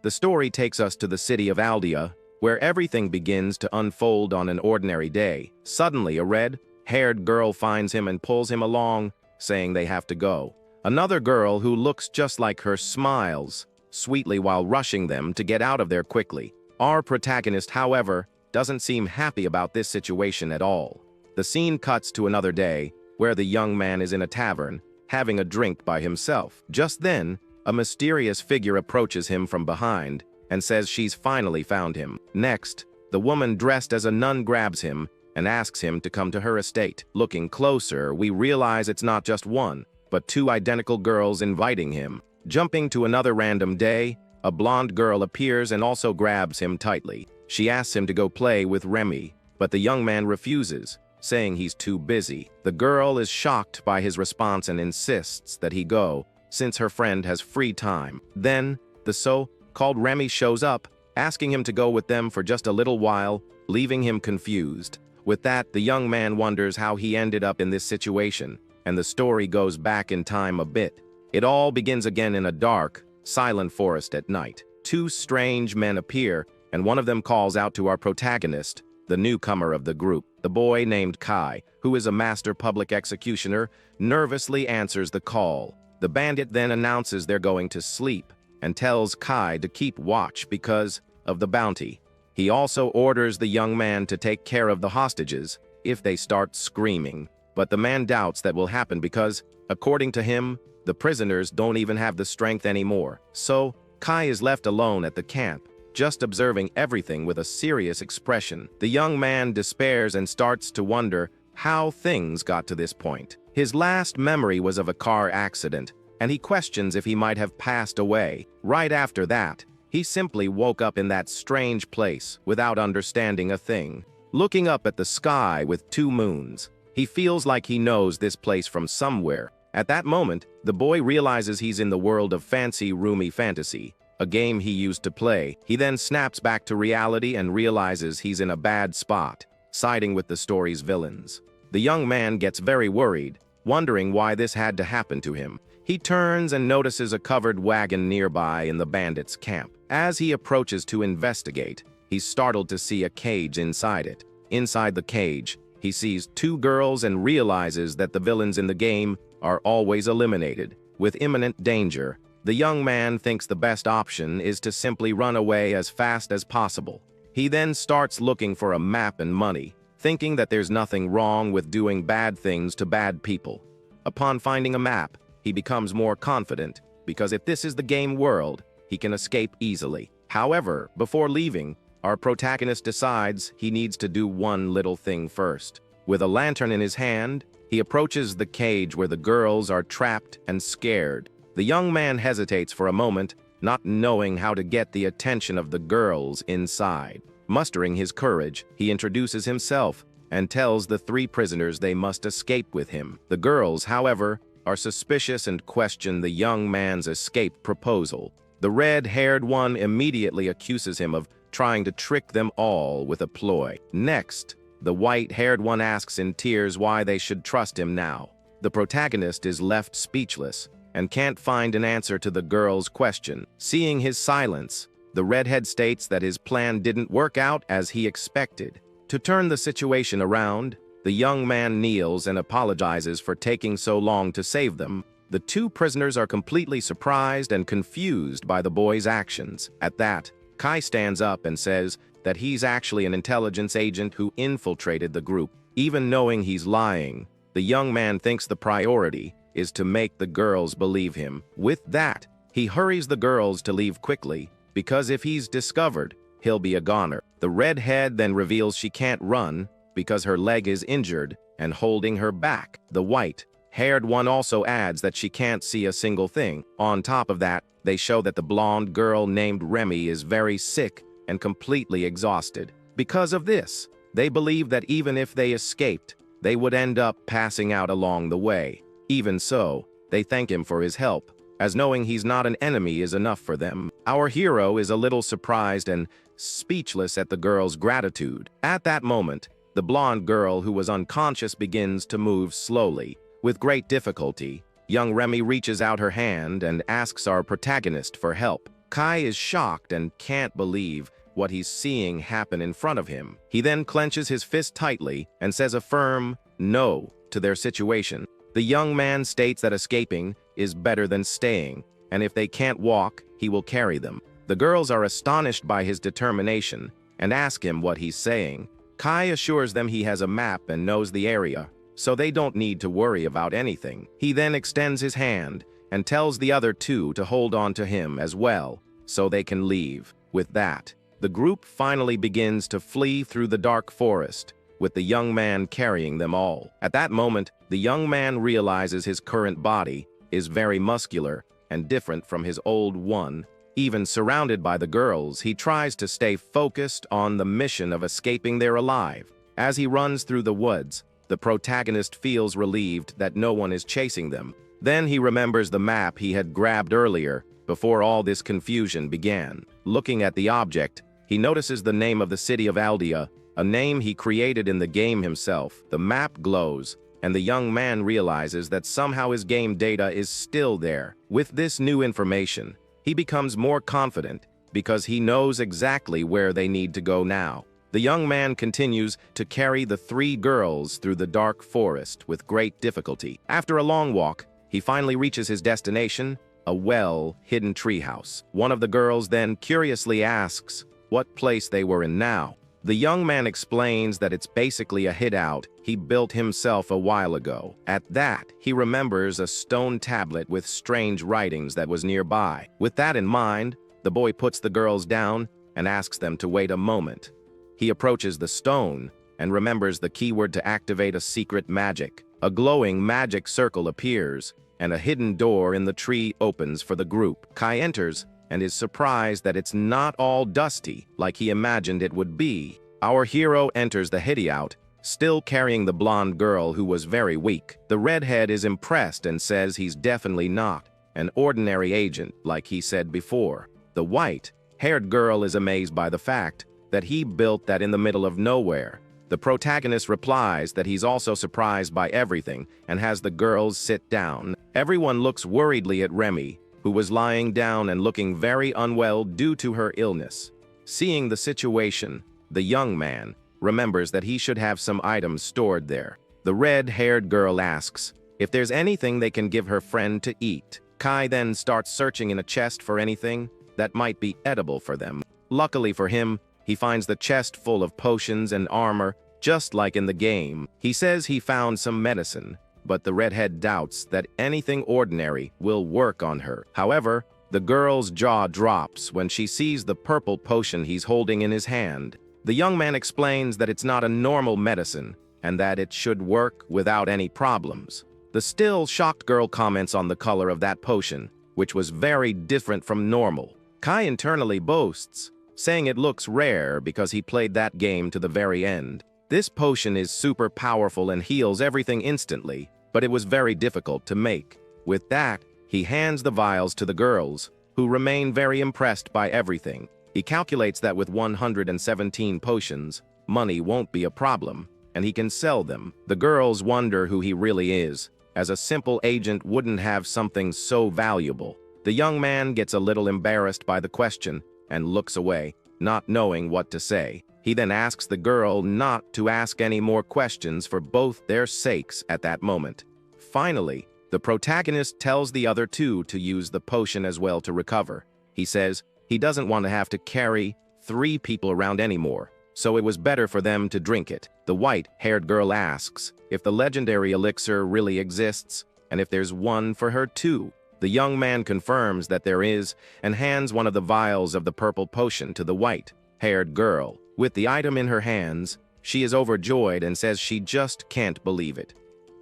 The story takes us to the city of Aldia, where everything begins to unfold on an ordinary day. Suddenly, a red-haired girl finds him and pulls him along, saying they have to go. Another girl who looks just like her smiles sweetly while rushing them to get out of there quickly. Our protagonist, however, doesn't seem happy about this situation at all. The scene cuts to another day, where the young man is in a tavern, having a drink by himself. Just then, a mysterious figure approaches him from behind and says she's finally found him. Next, the woman dressed as a nun grabs him and asks him to come to her estate. Looking closer, we realize it's not just one, but two identical girls inviting him. Jumping to another random day, a blonde girl appears and also grabs him tightly. She asks him to go play with Remy, but the young man refuses, saying he's too busy. The girl is shocked by his response and insists that he go, since her friend has free time. Then, the so-called Remy shows up, asking him to go with them for just a little while, leaving him confused. With that, the young man wonders how he ended up in this situation, and the story goes back in time a bit. It all begins again in a dark, silent forest at night. Two strange men appear, and one of them calls out to our protagonist, the newcomer of the group. The boy named Kai, who is a master public executioner, nervously answers the call. The bandit then announces they're going to sleep and tells Kai to keep watch because of the bounty. He also orders the young man to take care of the hostages if they start screaming. But the man doubts that will happen because, according to him, the prisoners don't even have the strength anymore. So, Kai is left alone at the camp, just observing everything with a serious expression. The young man despairs and starts to wonder how things got to this point. His last memory was of a car accident, and he questions if he might have passed away. Right after that, he simply woke up in that strange place without understanding a thing. Looking up at the sky with two moons, he feels like he knows this place from somewhere. At that moment, the boy realizes he's in the world of fancy, roomy fantasy, a game he used to play. He then snaps back to reality and realizes he's in a bad spot, siding with the story's villains. The young man gets very worried, wondering why this had to happen to him. He turns and notices a covered wagon nearby in the bandits' camp. As he approaches to investigate, he's startled to see a cage inside it. Inside the cage, he sees two girls and realizes that the villains in the game are always eliminated. With imminent danger, the young man thinks the best option is to simply run away as fast as possible. He then starts looking for a map and money, thinking that there's nothing wrong with doing bad things to bad people. Upon finding a map, he becomes more confident, because if this is the game world, he can escape easily. However, before leaving, our protagonist decides he needs to do one little thing first. With a lantern in his hand, he approaches the cage where the girls are trapped and scared. The young man hesitates for a moment, not knowing how to get the attention of the girls inside. Mustering his courage, he introduces himself and tells the three prisoners they must escape with him. The girls, however, are suspicious and question the young man's escape proposal. The red-haired one immediately accuses him of trying to trick them all with a ploy. Next, the white-haired one asks in tears why they should trust him now. The protagonist is left speechless and can't find an answer to the girl's question. Seeing his silence, the redhead states that his plan didn't work out as he expected. To turn the situation around, the young man kneels and apologizes for taking so long to save them. The two prisoners are completely surprised and confused by the boy's actions. At that, Kai stands up and says that he's actually an intelligence agent who infiltrated the group. Even knowing he's lying, the young man thinks the priority is to make the girls believe him. With that, he hurries the girls to leave quickly, because if he's discovered, he'll be a goner. The redhead then reveals she can't run because her leg is injured and holding her back. The white-haired one also adds that she can't see a single thing. On top of that, they show that the blonde girl named Remy is very sick and completely exhausted. Because of this, they believe that even if they escaped, they would end up passing out along the way. Even so, they thank him for his help, as knowing he's not an enemy is enough for them. Our hero is a little surprised and speechless at the girl's gratitude. At that moment, the blonde girl who was unconscious begins to move slowly. With great difficulty, young Remy reaches out her hand and asks our protagonist for help. Kai is shocked and can't believe what he's seeing happen in front of him. He then clenches his fist tightly and says a firm no to their situation. The young man states that escaping is better than staying, and if they can't walk, he will carry them. The girls are astonished by his determination and ask him what he's saying. Kai assures them he has a map and knows the area, so they don't need to worry about anything. He then extends his hand and tells the other two to hold on to him as well, so they can leave. With that, the group finally begins to flee through the dark forest, with the young man carrying them all. At that moment, the young man realizes his current body is very muscular and different from his old one. Even surrounded by the girls, he tries to stay focused on the mission of escaping there alive. As he runs through the woods, the protagonist feels relieved that no one is chasing them. Then he remembers the map he had grabbed earlier before all this confusion began. Looking at the object, he notices the name of the city of Aldia, a name he created in the game himself. The map glows, and the young man realizes that somehow his game data is still there. With this new information, he becomes more confident because he knows exactly where they need to go now. The young man continues to carry the three girls through the dark forest with great difficulty. After a long walk, he finally reaches his destination, a well-hidden treehouse. One of the girls then curiously asks what place they were in now. The young man explains that it's basically a hideout he built himself a while ago. At that, he remembers a stone tablet with strange writings that was nearby. With that in mind, the boy puts the girls down and asks them to wait a moment. He approaches the stone and remembers the keyword to activate a secret magic. A glowing magic circle appears, and a hidden door in the tree opens for the group. Kai enters and is surprised that it's not all dusty like he imagined it would be. Our hero enters the hideout, still carrying the blonde girl who was very weak. The redhead is impressed and says he's definitely not an ordinary agent like he said before. The white-haired girl is amazed by the fact that he built that in the middle of nowhere. The protagonist replies that he's also surprised by everything and has the girls sit down. Everyone looks worriedly at Remy, who was lying down and looking very unwell due to her illness. Seeing the situation, the young man remembers that he should have some items stored there. The red-haired girl asks if there's anything they can give her friend to eat. Kai then starts searching in a chest for anything that might be edible for them. Luckily for him, he finds the chest full of potions and armor, just like in the game. He says he found some medicine, but the redhead doubts that anything ordinary will work on her. However, the girl's jaw drops when she sees the purple potion he's holding in his hand. The young man explains that it's not a normal medicine and that it should work without any problems. The still shocked girl comments on the color of that potion, which was very different from normal. Kai internally boasts, saying it looks rare because he played that game to the very end. This potion is super powerful and heals everything instantly, but it was very difficult to make. With that, he hands the vials to the girls, who remain very impressed by everything. He calculates that with 117 potions, money won't be a problem, and he can sell them. The girls wonder who he really is, as a simple agent wouldn't have something so valuable. The young man gets a little embarrassed by the question and looks away, not knowing what to say. He then asks the girl not to ask any more questions for both their sakes at that moment. Finally, the protagonist tells the other two to use the potion as well to recover. He says he doesn't want to have to carry 3 people around anymore, so it was better for them to drink it. The white-haired girl asks if the legendary elixir really exists and if there's one for her too. The young man confirms that there is and hands one of the vials of the purple potion to the white-haired girl. With the item in her hands, she is overjoyed and says she just can't believe it.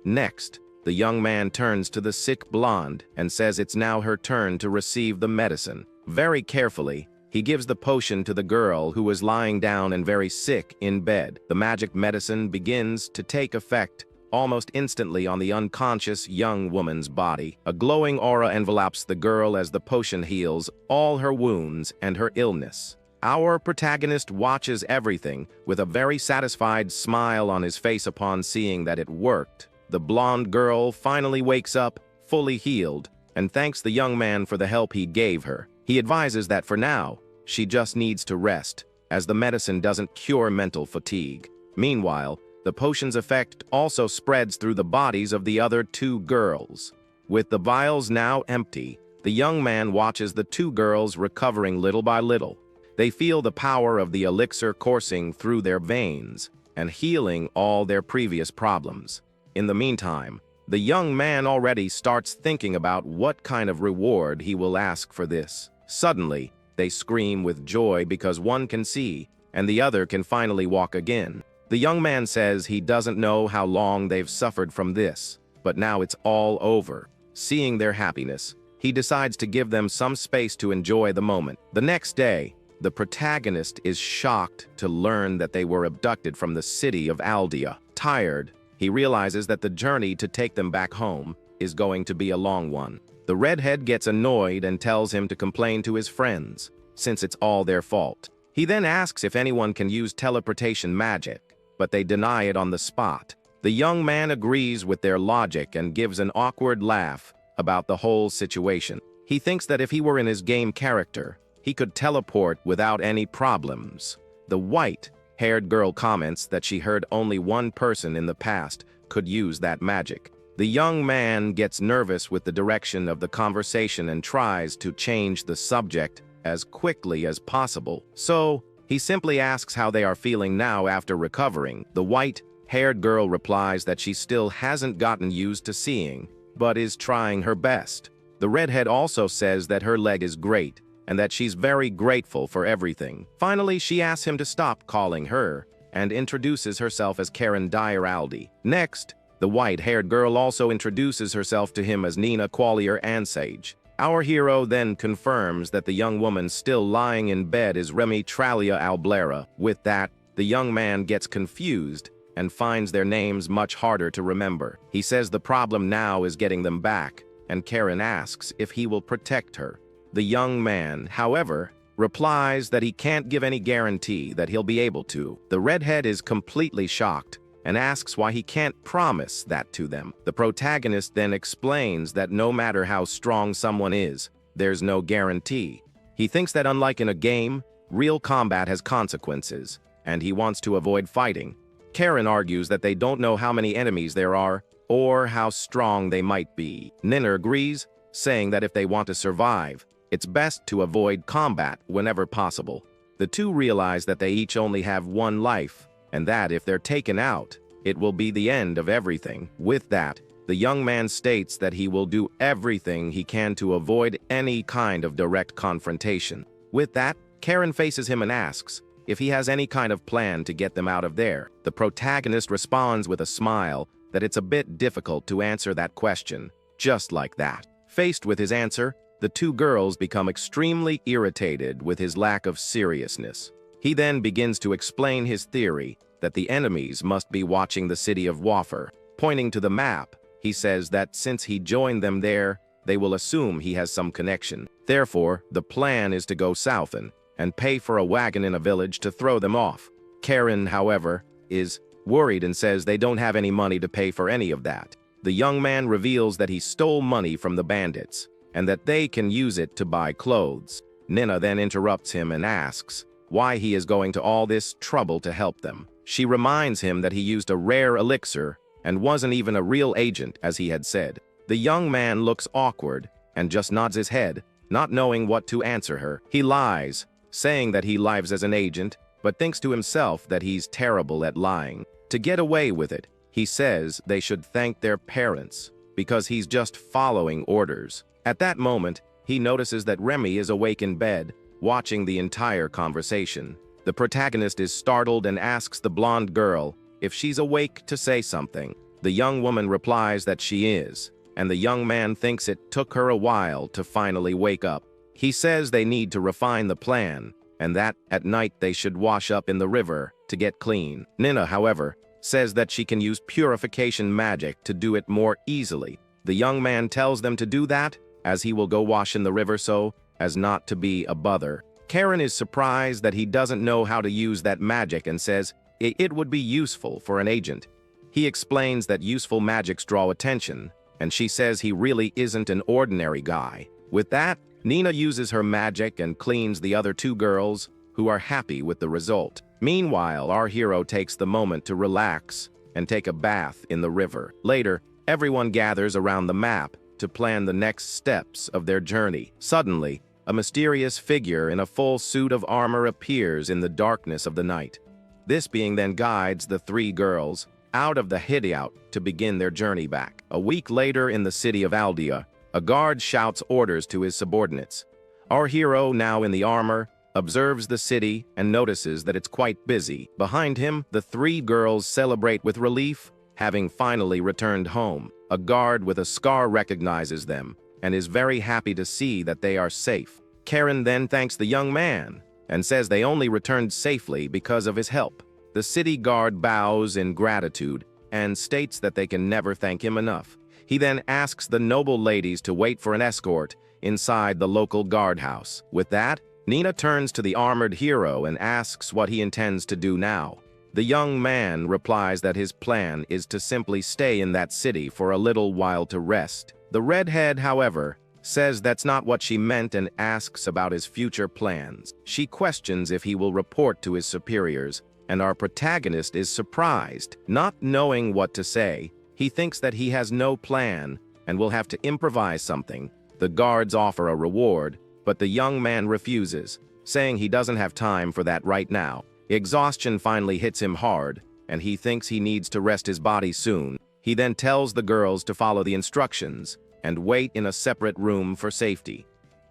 Next, the young man turns to the sick blonde and says it's now her turn to receive the medicine. Very carefully, he gives the potion to the girl who is lying down and very sick in bed. The magic medicine begins to take effect almost instantly on the unconscious young woman's body. A glowing aura envelops the girl as the potion heals all her wounds and her illness. Our protagonist watches everything with a very satisfied smile on his face upon seeing that it worked. The blonde girl finally wakes up, fully healed, and thanks the young man for the help he gave her. He advises that for now, she just needs to rest, as the medicine doesn't cure mental fatigue. Meanwhile, the potion's effect also spreads through the bodies of the other two girls. With the vials now empty, the young man watches the two girls recovering little by little. They feel the power of the elixir coursing through their veins and healing all their previous problems. In the meantime, the young man already starts thinking about what kind of reward he will ask for this. Suddenly, they scream with joy because one can see and the other can finally walk again. The young man says he doesn't know how long they've suffered from this, but now it's all over. Seeing their happiness, he decides to give them some space to enjoy the moment. The next day, the protagonist is shocked to learn that they were abducted from the city of Aldia. Tired, he realizes that the journey to take them back home is going to be a long one. The redhead gets annoyed and tells him to complain to his friends, since it's all their fault. He then asks if anyone can use teleportation magic, but they deny it on the spot. The young man agrees with their logic and gives an awkward laugh about the whole situation. He thinks that if he were in his game character, he could teleport without any problems. The white-haired girl comments that she heard only one person in the past could use that magic. The young man gets nervous with the direction of the conversation and tries to change the subject as quickly as possible. So, he simply asks how they are feeling now after recovering. The white-haired girl replies that she still hasn't gotten used to seeing, but is trying her best. The redhead also says that her leg is great, and that she's very grateful for everything. Finally, she asks him to stop calling her, and introduces herself as Karen Dyer-Aldi. Next, the white-haired girl also introduces herself to him as Nina Qualier-Ansage. Our hero then confirms that the young woman still lying in bed is Remy Tralia Alblera. With that, the young man gets confused and finds their names much harder to remember. He says the problem now is getting them back, and Karen asks if he will protect her. The young man, however, replies that he can't give any guarantee that he'll be able to. The redhead is completely shocked and asks why he can't promise that to them. The protagonist then explains that no matter how strong someone is, there's no guarantee. He thinks that unlike in a game, real combat has consequences, and he wants to avoid fighting. Karen argues that they don't know how many enemies there are or how strong they might be. Nina agrees, saying that if they want to survive, it's best to avoid combat whenever possible. The two realize that they each only have one life, and that if they're taken out, it will be the end of everything. With that, the young man states that he will do everything he can to avoid any kind of direct confrontation. With that, Karen faces him and asks if he has any kind of plan to get them out of there. The protagonist responds with a smile that it's a bit difficult to answer that question, just like that. Faced with his answer, the two girls become extremely irritated with his lack of seriousness. He then begins to explain his theory that the enemies must be watching the city of Waffer. Pointing to the map, he says that since he joined them there, they will assume he has some connection. Therefore, the plan is to go southern and pay for a wagon in a village to throw them off. Karen, however, is worried and says they don't have any money to pay for any of that. The young man reveals that he stole money from the bandits, and that they can use it to buy clothes. Nina then interrupts him and asks why he is going to all this trouble to help them. She reminds him that he used a rare elixir and wasn't even a real agent, as he had said. The young man looks awkward and just nods his head, not knowing what to answer her. He lies, saying that he lives as an agent, but thinks to himself that he's terrible at lying. To get away with it, he says they should thank their parents, because he's just following orders. At that moment, he notices that Remy is awake in bed, watching the entire conversation. The protagonist is startled and asks the blonde girl if she's awake to say something. The young woman replies that she is, and the young man thinks it took her a while to finally wake up. He says they need to refine the plan, and that at night they should wash up in the river to get clean. Nina, however, says that she can use purification magic to do it more easily. The young man tells them to do that, as he will go wash in the river so as not to be a bother. Karen is surprised that he doesn't know how to use that magic and says it would be useful for an agent. He explains that useful magics draw attention, and she says he really isn't an ordinary guy. With that, Nina uses her magic and cleans the other two girls, who are happy with the result. Meanwhile, our hero takes the moment to relax and take a bath in the river. Later, everyone gathers around the map to plan the next steps of their journey. Suddenly, a mysterious figure in a full suit of armor appears in the darkness of the night. This being then guides the three girls out of the hideout to begin their journey back. A week later in the city of Aldia, a guard shouts orders to his subordinates. Our hero, now in the armor, observes the city and notices that it's quite busy. Behind him, the three girls celebrate with relief, having finally returned home. A guard with a scar recognizes them and is very happy to see that they are safe. Karen then thanks the young man and says they only returned safely because of his help. The city guard bows in gratitude and states that they can never thank him enough. He then asks the noble ladies to wait for an escort inside the local guardhouse. With that, Nina turns to the armored hero and asks what he intends to do now. The young man replies that his plan is to simply stay in that city for a little while to rest. The redhead, however, says that's not what she meant and asks about his future plans. She questions if he will report to his superiors, and our protagonist is surprised. Not knowing what to say, he thinks that he has no plan and will have to improvise something. The guards offer a reward, but the young man refuses, saying he doesn't have time for that right now. Exhaustion finally hits him hard, and he thinks he needs to rest his body soon. He then tells the girls to follow the instructions and wait in a separate room for safety.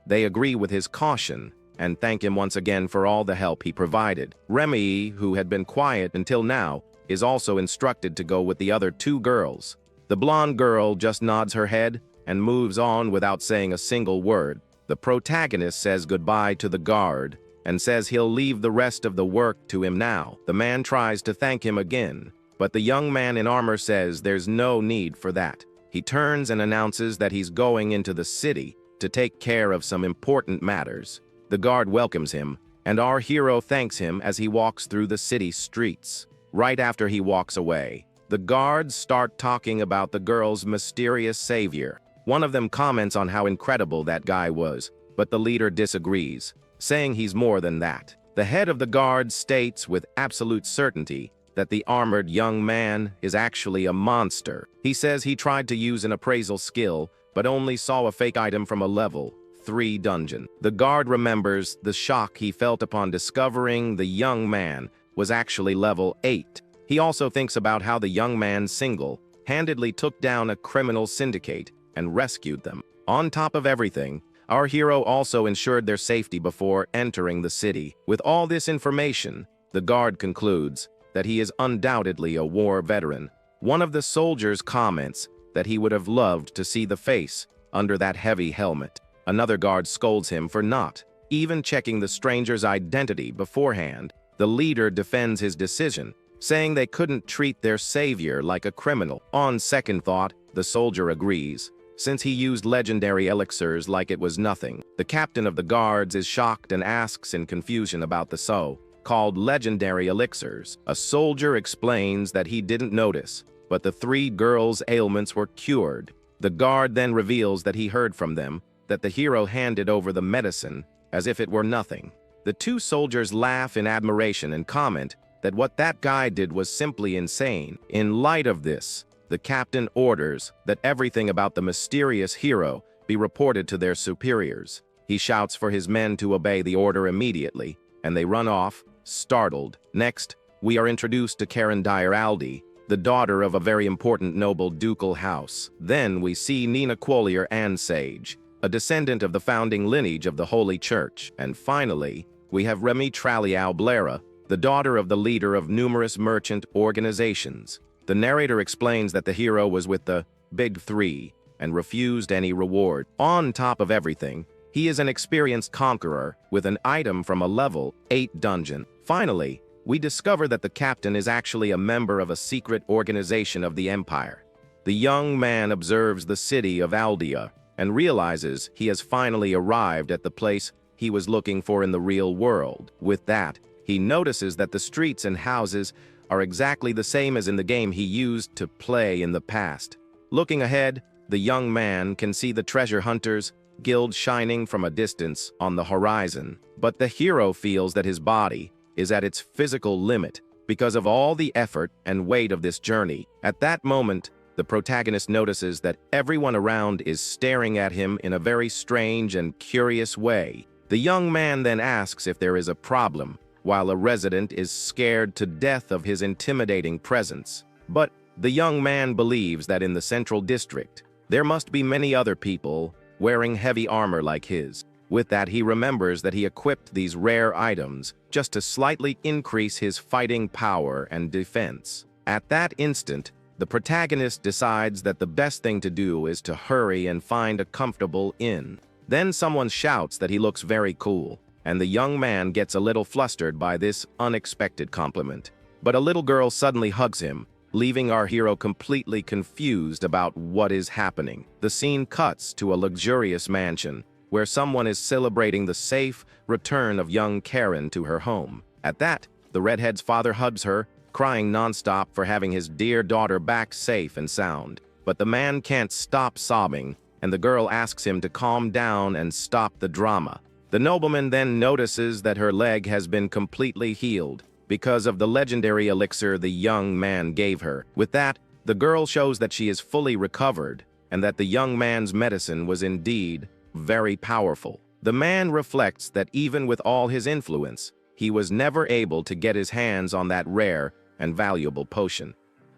They agree with his caution and thank him once again for all the help he provided. Remy, who had been quiet until now, is also instructed to go with the other two girls. The blonde girl just nods her head and moves on without saying a single word. The protagonist says goodbye to the guard and says he'll leave the rest of the work to him now. The man tries to thank him again, but the young man in armor says there's no need for that. He turns and announces that he's going into the city to take care of some important matters. The guard welcomes him, and our hero thanks him as he walks through the city streets. Right after he walks away, the guards start talking about the girl's mysterious savior. One of them comments on how incredible that guy was, but the leader disagrees, saying he's more than that. The head of the guard states with absolute certainty that the armored young man is actually a monster. He says he tried to use an appraisal skill, but only saw a fake item from a level 3 dungeon. The guard remembers the shock he felt upon discovering the young man was actually level 8. He also thinks about how the young man single-handedly took down a criminal syndicate and rescued them. On top of everything, our hero also ensured their safety before entering the city. With all this information, the guard concludes that he is undoubtedly a war veteran. One of the soldiers comments that he would have loved to see the face under that heavy helmet. Another guard scolds him for not even checking the stranger's identity beforehand. The leader defends his decision, saying they couldn't treat their savior like a criminal. On second thought, the soldier agrees, since he used legendary elixirs like it was nothing. The captain of the guards is shocked and asks in confusion about the so-called legendary elixirs. A soldier explains that he didn't notice, but the three girls' ailments were cured. The guard then reveals that he heard from them that the hero handed over the medicine as if it were nothing. The two soldiers laugh in admiration and comment that what that guy did was simply insane. In light of this, the captain orders that everything about the mysterious hero be reported to their superiors. He shouts for his men to obey the order immediately, and they run off, startled. Next, we are introduced to Karen Aldia, the daughter of a very important noble ducal house. Then we see Nina Quolier and Sage, a descendant of the founding lineage of the Holy Church. And finally, we have Remy Traliau Blaira, the daughter of the leader of numerous merchant organizations. The narrator explains that the hero was with the Big Three and refused any reward. On top of everything, he is an experienced conqueror with an item from a level 8 dungeon. Finally, we discover that the captain is actually a member of a secret organization of the Empire. The young man observes the city of Aldia and realizes he has finally arrived at the place he was looking for in the real world. With that, he notices that the streets and houses are exactly the same as in the game he used to play in the past. Looking ahead, the young man can see the treasure hunters guild shining from a distance on the horizon. But the hero feels that his body is at its physical limit because of all the effort and weight of this journey. At that moment, the protagonist notices that everyone around is staring at him in a very strange and curious way. The young man then asks if there is a problem, while a resident is scared to death of his intimidating presence. But the young man believes that in the central district, there must be many other people wearing heavy armor like his. With that, he remembers that he equipped these rare items just to slightly increase his fighting power and defense. At that instant, the protagonist decides that the best thing to do is to hurry and find a comfortable inn. Then someone shouts that he looks very cool, and the young man gets a little flustered by this unexpected compliment. But a little girl suddenly hugs him, leaving our hero completely confused about what is happening. The scene cuts to a luxurious mansion, where someone is celebrating the safe return of young Karen to her home. At that, the redhead's father hugs her, crying nonstop for having his dear daughter back safe and sound. But the man can't stop sobbing, and the girl asks him to calm down and stop the drama. The nobleman then notices that her leg has been completely healed because of the legendary elixir the young man gave her. With that, the girl shows that she is fully recovered and that the young man's medicine was indeed very powerful. The man reflects that even with all his influence, he was never able to get his hands on that rare and valuable potion.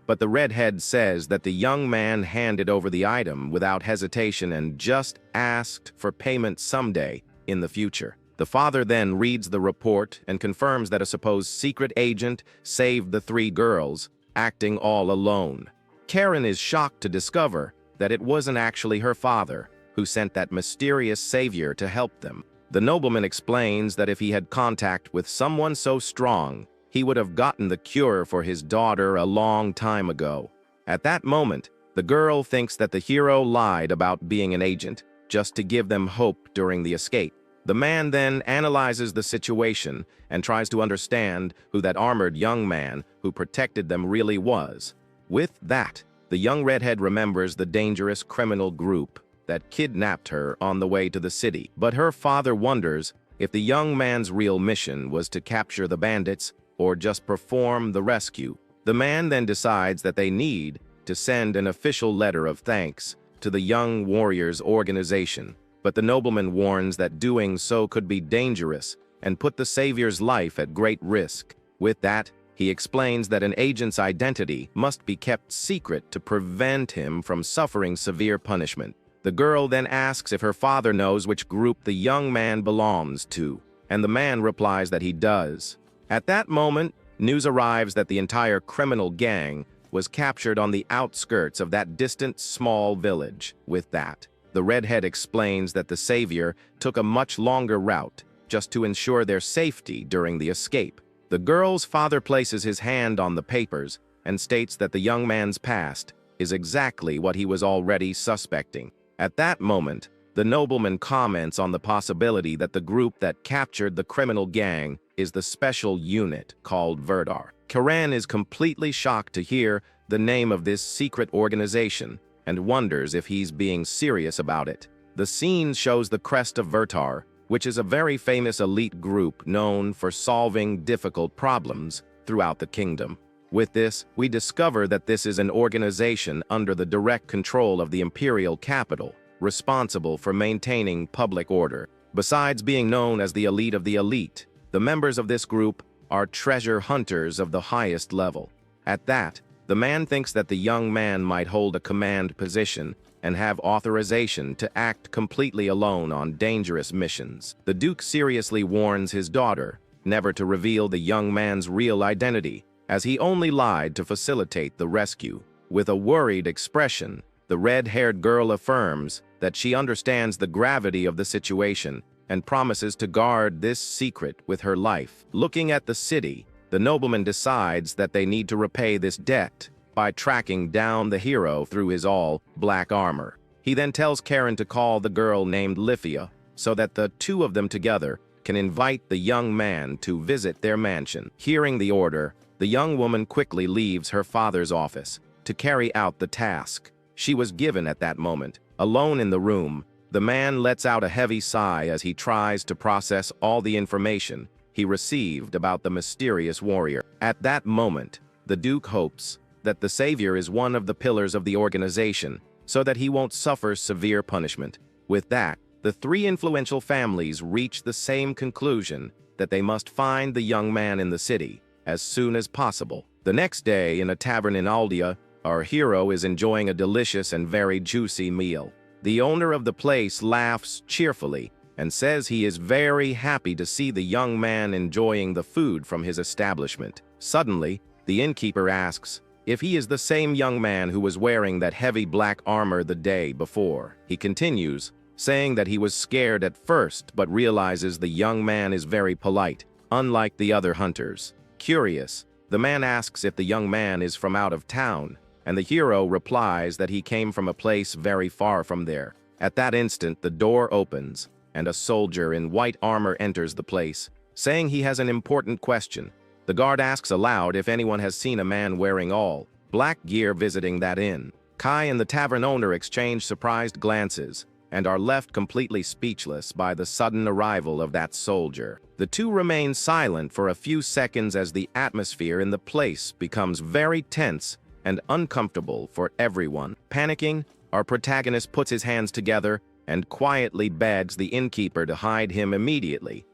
But the redhead says that the young man handed over the item without hesitation and just asked for payment someday in the future. The father then reads the report and confirms that a supposed secret agent saved the three girls, acting all alone. Karen is shocked to discover that it wasn't actually her father who sent that mysterious savior to help them. The nobleman explains that if he had contact with someone so strong, he would have gotten the cure for his daughter a long time ago. At that moment, the girl thinks that the hero lied about being an agent, just to give them hope during the escape. The man then analyzes the situation and tries to understand who that armored young man who protected them really was. With that, the young redhead remembers the dangerous criminal group that kidnapped her on the way to the city. But her father wonders if the young man's real mission was to capture the bandits or just perform the rescue. The man then decides that they need to send an official letter of thanks to the young warriors' organization. But the nobleman warns that doing so could be dangerous and put the savior's life at great risk. With that, he explains that an agent's identity must be kept secret to prevent him from suffering severe punishment. The girl then asks if her father knows which group the young man belongs to, and the man replies that he does. At that moment, news arrives that the entire criminal gang was captured on the outskirts of that distant small village. With that, the redhead explains that the savior took a much longer route just to ensure their safety during the escape. The girl's father places his hand on the papers and states that the young man's past is exactly what he was already suspecting. At that moment, the nobleman comments on the possibility that the group that captured the criminal gang is the special unit called Verdar. Karen is completely shocked to hear the name of this secret organization and wonders if he's being serious about it. The scene shows the crest of Verdar, which is a very famous elite group known for solving difficult problems throughout the kingdom. With this, we discover that this is an organization under the direct control of the imperial capital, responsible for maintaining public order. Besides being known as the elite of the elite, the members of this group are treasure hunters of the highest level. At that, the man thinks that the young man might hold a command position and have authorization to act completely alone on dangerous missions. The Duke seriously warns his daughter never to reveal the young man's real identity, as he only lied to facilitate the rescue. With a worried expression, the red-haired girl affirms that she understands the gravity of the situation and promises to guard this secret with her life. Looking at the city, the nobleman decides that they need to repay this debt by tracking down the hero through his all-black armor. He then tells Karen to call the girl named Lifia so that the two of them together can invite the young man to visit their mansion. Hearing the order, the young woman quickly leaves her father's office to carry out the task she was given at that moment. Alone in the room, The man lets out a heavy sigh as he tries to process all the information he received about the mysterious warrior. At that moment, the Duke hopes that the savior is one of the pillars of the organization so that he won't suffer severe punishment. With that, the three influential families reach the same conclusion that they must find the young man in the city as soon as possible. The next day, in a tavern in Aldia, our hero is enjoying a delicious and very juicy meal. The owner of the place laughs cheerfully and says he is very happy to see the young man enjoying the food from his establishment. Suddenly, the innkeeper asks if he is the same young man who was wearing that heavy black armor the day before. He continues, saying that he was scared at first but realizes the young man is very polite, unlike the other hunters. Curious, the man asks if the young man is from out of town, and the hero replies that he came from a place very far from there. At that instant, the door opens, and a soldier in white armor enters the place, saying he has an important question. The guard asks aloud if anyone has seen a man wearing all black gear visiting that inn. Kai and the tavern owner exchange surprised glances and are left completely speechless by the sudden arrival of that soldier. The two remain silent for a few seconds as the atmosphere in the place becomes very tense and uncomfortable for everyone. Panicking, our protagonist puts his hands together and quietly begs the innkeeper to hide him immediately.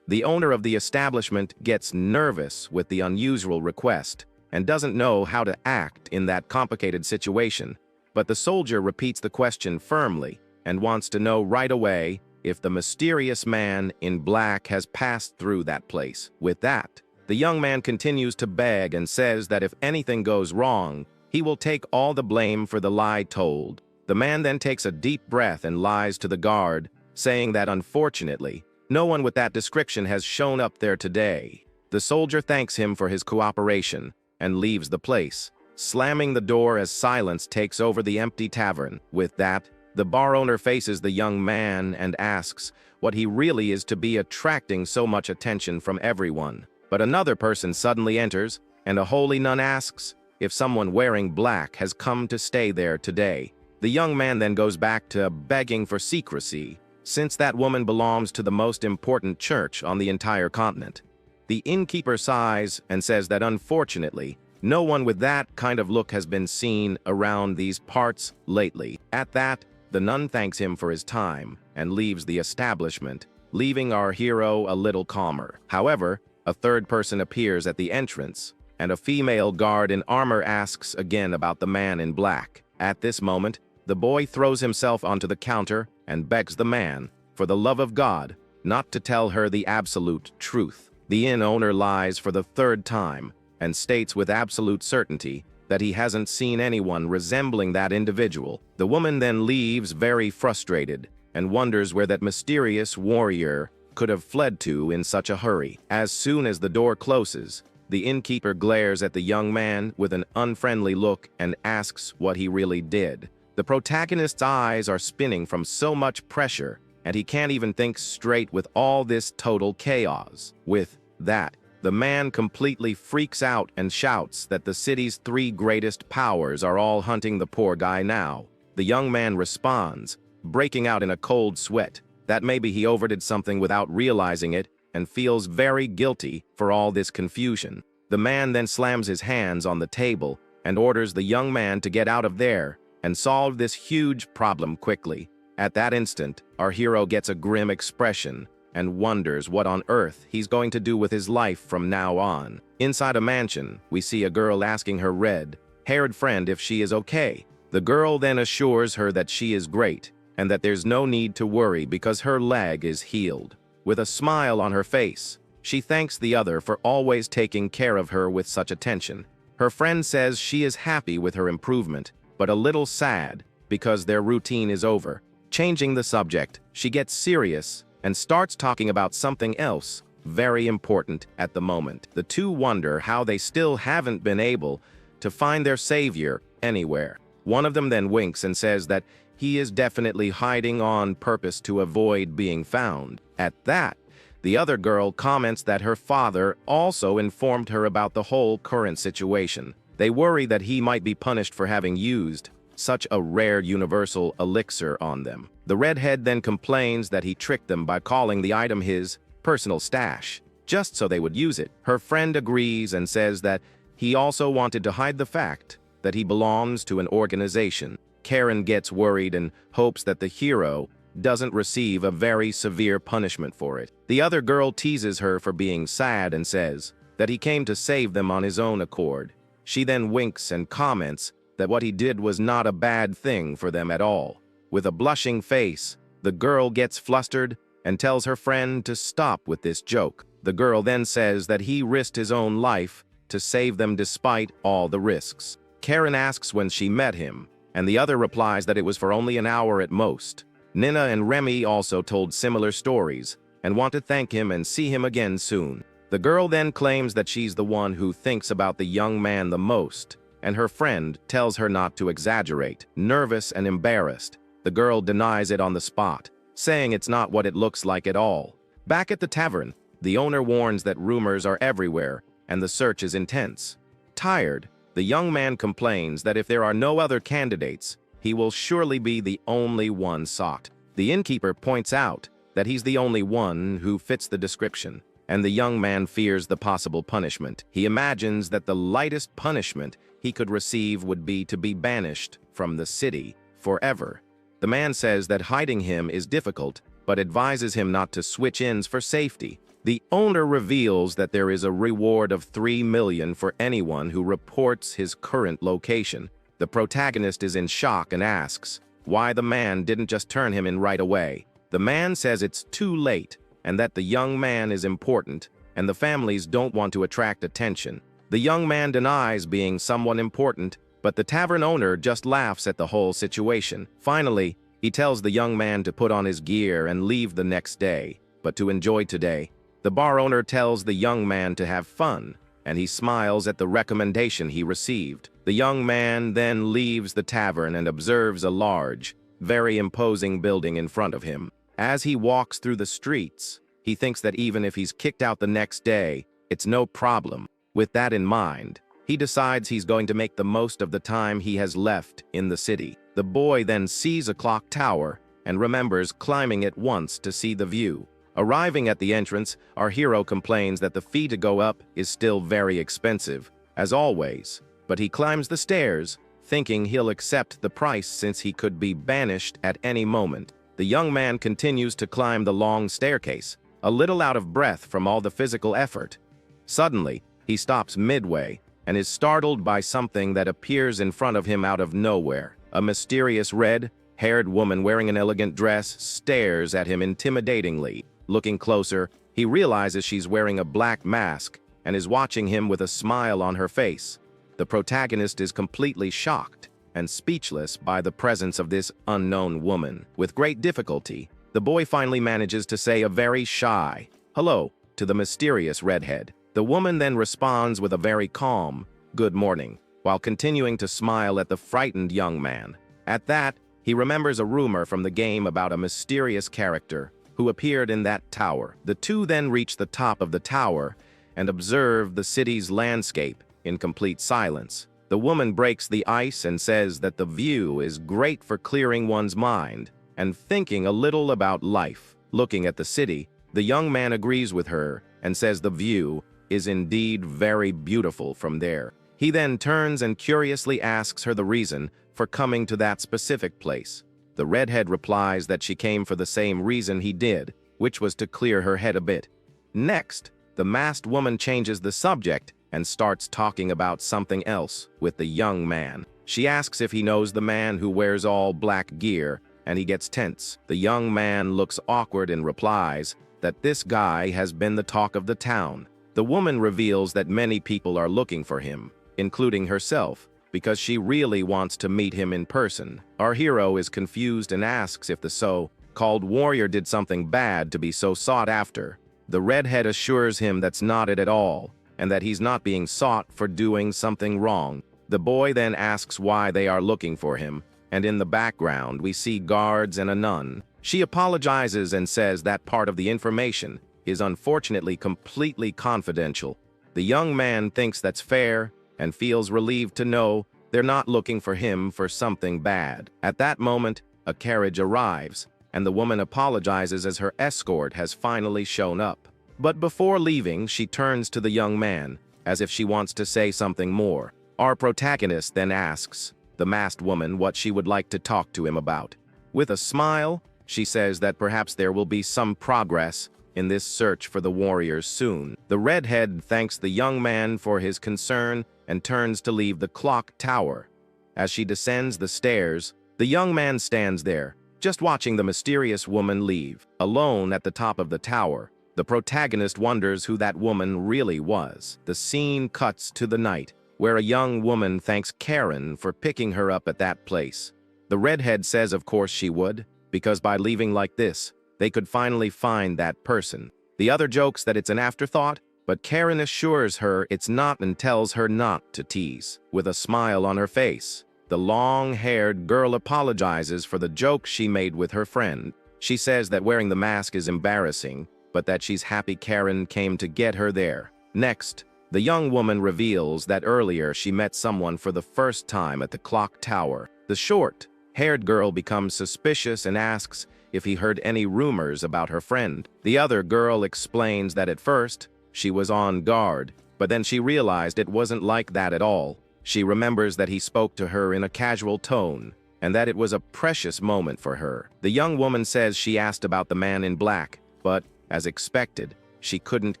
The owner of the establishment gets nervous with the unusual request and doesn't know how to act in that complicated situation, but the soldier repeats the question firmly and wants to know right away if the mysterious man in black has passed through that place. With that, the young man continues to beg and says that if anything goes wrong, he will take all the blame for the lie told. The man then takes a deep breath and lies to the guard, saying that unfortunately, no one with that description has shown up there today. The soldier thanks him for his cooperation and leaves the place, slamming the door as silence takes over the empty tavern. With that, the bar owner faces the young man and asks what he really is to be attracting so much attention from everyone. But another person suddenly enters, and a holy nun asks if someone wearing black has come to stay there today. The young man then goes back to begging for secrecy, since that woman belongs to the most important church on the entire continent. The innkeeper sighs and says that unfortunately, no one with that kind of look has been seen around these parts lately. At that, the nun thanks him for his time and leaves the establishment, leaving our hero a little calmer. However, a third person appears at the entrance, and a female guard in armor asks again about the man in black. At this moment, the boy throws himself onto the counter and begs the man, for the love of God, not to tell her the absolute truth. The inn owner lies for the third time and states with absolute certainty that he hasn't seen anyone resembling that individual. The woman then leaves very frustrated and wonders where that mysterious warrior could have fled to in such a hurry. As soon as the door closes, the innkeeper glares at the young man with an unfriendly look and asks what he really did. The protagonist's eyes are spinning from so much pressure, and he can't even think straight with all this total chaos. With that, the man completely freaks out and shouts that the city's three greatest powers are all hunting the poor guy now. The young man responds, breaking out in a cold sweat, that maybe he overdid something without realizing it and feels very guilty for all this confusion. The man then slams his hands on the table and orders the young man to get out of there and solve this huge problem quickly. At that instant, our hero gets a grim expression and wonders what on earth he's going to do with his life from now on. Inside a mansion, we see a girl asking her red-haired friend if she is okay. The girl then assures her that she is great and that there's no need to worry because her leg is healed. With a smile on her face, she thanks the other for always taking care of her with such attention. Her friend says she is happy with her improvement, but a little sad because their routine is over. Changing the subject, she gets serious and starts talking about something else very important at the moment. The two wonder how they still haven't been able to find their savior anywhere. One of them then winks and says that he is definitely hiding on purpose to avoid being found. At that, the other girl comments that her father also informed her about the whole current situation. They worry that he might be punished for having used such a rare universal elixir on them. The redhead then complains that he tricked them by calling the item his personal stash, just so they would use it. Her friend agrees and says that he also wanted to hide the fact that he belongs to an organization. Karen gets worried and hopes that the hero doesn't receive a very severe punishment for it. The other girl teases her for being sad and says that he came to save them on his own accord. She then winks and comments that what he did was not a bad thing for them at all. With a blushing face, the girl gets flustered and tells her friend to stop with this joke. The girl then says that he risked his own life to save them despite all the risks. Karen asks when she met him, and the other replies that it was for only an hour at most. Nina and Remy also told similar stories and want to thank him and see him again soon. The girl then claims that she's the one who thinks about the young man the most, and her friend tells her not to exaggerate. Nervous and embarrassed, the girl denies it on the spot, saying it's not what it looks like at all. Back at the tavern, the owner warns that rumors are everywhere and the search is intense. Tired, the young man complains that if there are no other candidates, he will surely be the only one sought. The innkeeper points out that he's the only one who fits the description, and the young man fears the possible punishment. He imagines that the lightest punishment he could receive would be to be banished from the city forever. The man says that hiding him is difficult, but advises him not to switch ends for safety. The owner reveals that there is a reward of 3 million for anyone who reports his current location. The protagonist is in shock and asks why the man didn't just turn him in right away. The man says it's too late and that the young man is important and the families don't want to attract attention. The young man denies being someone important, but the tavern owner just laughs at the whole situation. Finally, he tells the young man to put on his gear and leave the next day, but to enjoy today. The bar owner tells the young man to have fun, and he smiles at the recommendation he received. The young man then leaves the tavern and observes a large, very imposing building in front of him. As he walks through the streets, he thinks that even if he's kicked out the next day, it's no problem. With that in mind, he decides he's going to make the most of the time he has left in the city. The boy then sees a clock tower and remembers climbing it once to see the view. Arriving at the entrance, our hero complains that the fee to go up is still very expensive, as always, but he climbs the stairs, thinking he'll accept the price since he could be banished at any moment. The young man continues to climb the long staircase, a little out of breath from all the physical effort. Suddenly, he stops midway and is startled by something that appears in front of him out of nowhere. A mysterious red-haired woman wearing an elegant dress stares at him intimidatingly. Looking closer, he realizes she's wearing a black mask and is watching him with a smile on her face. The protagonist is completely shocked and speechless by the presence of this unknown woman. With great difficulty, the boy finally manages to say a very shy hello to the mysterious redhead. The woman then responds with a very calm good morning, while continuing to smile at the frightened young man. At that, he remembers a rumor from the game about a mysterious character who appeared in that tower. The two then reach the top of the tower and observe the city's landscape in complete silence. The woman breaks the ice and says that the view is great for clearing one's mind and thinking a little about life. Looking at the city, the young man agrees with her and says the view is indeed very beautiful from there. He then turns and curiously asks her the reason for coming to that specific place. The redhead replies that she came for the same reason he did, which was to clear her head a bit. Next, the masked woman changes the subject and starts talking about something else with the young man. She asks if he knows the man who wears all black gear, and he gets tense. The young man looks awkward and replies that this guy has been the talk of the town. The woman reveals that many people are looking for him, including herself, because she really wants to meet him in person. Our hero is confused and asks if the so-called warrior did something bad to be so sought after. The redhead assures him that's not it at all, and that he's not being sought for doing something wrong. The boy then asks why they are looking for him, and in the background we see guards and a nun. She apologizes and says that part of the information is unfortunately completely confidential. The young man thinks that's fair and feels relieved to know They're not looking for him for something bad. At that moment, a carriage arrives, and the woman apologizes as her escort has finally shown up. But before leaving, she turns to the young man, as if she wants to say something more. Our protagonist then asks the masked woman what she would like to talk to him about. With a smile, she says that perhaps there will be some progress in this search for the warriors soon. The redhead thanks the young man for his concern and turns to leave the clock tower. As she descends the stairs, the young man stands there, just watching the mysterious woman leave. Alone at the top of the tower, the protagonist wonders who that woman really was. The scene cuts to the night, where a young woman thanks Karen for picking her up at that place. The redhead says of course she would, because by leaving like this, they could finally find that person. The other jokes that it's an afterthought, but Karen assures her it's not and tells her not to tease. With a smile on her face, the long-haired girl apologizes for the joke she made with her friend. She says that wearing the mask is embarrassing, but that she's happy Karen came to get her there. Next, the young woman reveals that earlier she met someone for the first time at the clock tower. The short-haired girl becomes suspicious and asks if he heard any rumors about her friend. The other girl explains that at first, she was on guard, but then she realized it wasn't like that at all. She remembers that he spoke to her in a casual tone, and that it was a precious moment for her. The young woman says she asked about the man in black, but, as expected, she couldn't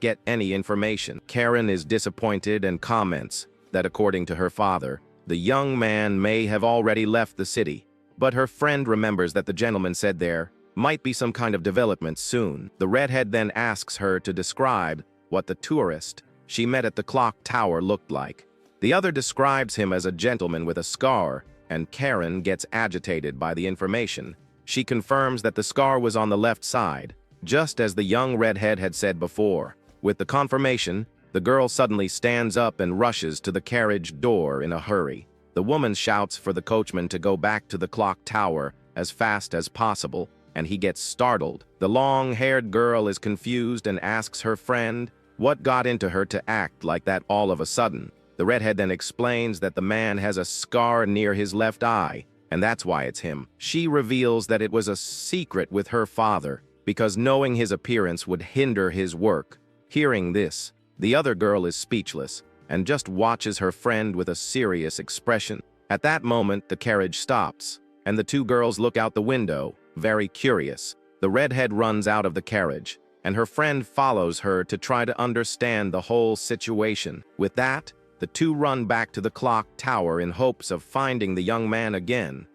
get any information. Karen is disappointed and comments that according to her father, the young man may have already left the city, but her friend remembers that the gentleman said there might be some kind of development soon. The redhead then asks her to describe what the tourist she met at the clock tower looked like. The other describes him as a gentleman with a scar, and Karen gets agitated by the information. She confirms that the scar was on the left side, just as the young redhead had said before. With the confirmation, the girl suddenly stands up and rushes to the carriage door in a hurry. The woman shouts for the coachman to go back to the clock tower as fast as possible, and he gets startled. The long-haired girl is confused and asks her friend what got into her to act like that all of a sudden. The redhead then explains that the man has a scar near his left eye, and that's why it's him. She reveals that it was a secret with her father, because knowing his appearance would hinder his work. Hearing this, the other girl is speechless, and just watches her friend with a serious expression. At that moment, the carriage stops, and the two girls look out the window, very curious. The redhead runs out of the carriage, and her friend follows her to try to understand the whole situation. With that, the two run back to the clock tower in hopes of finding the young man again.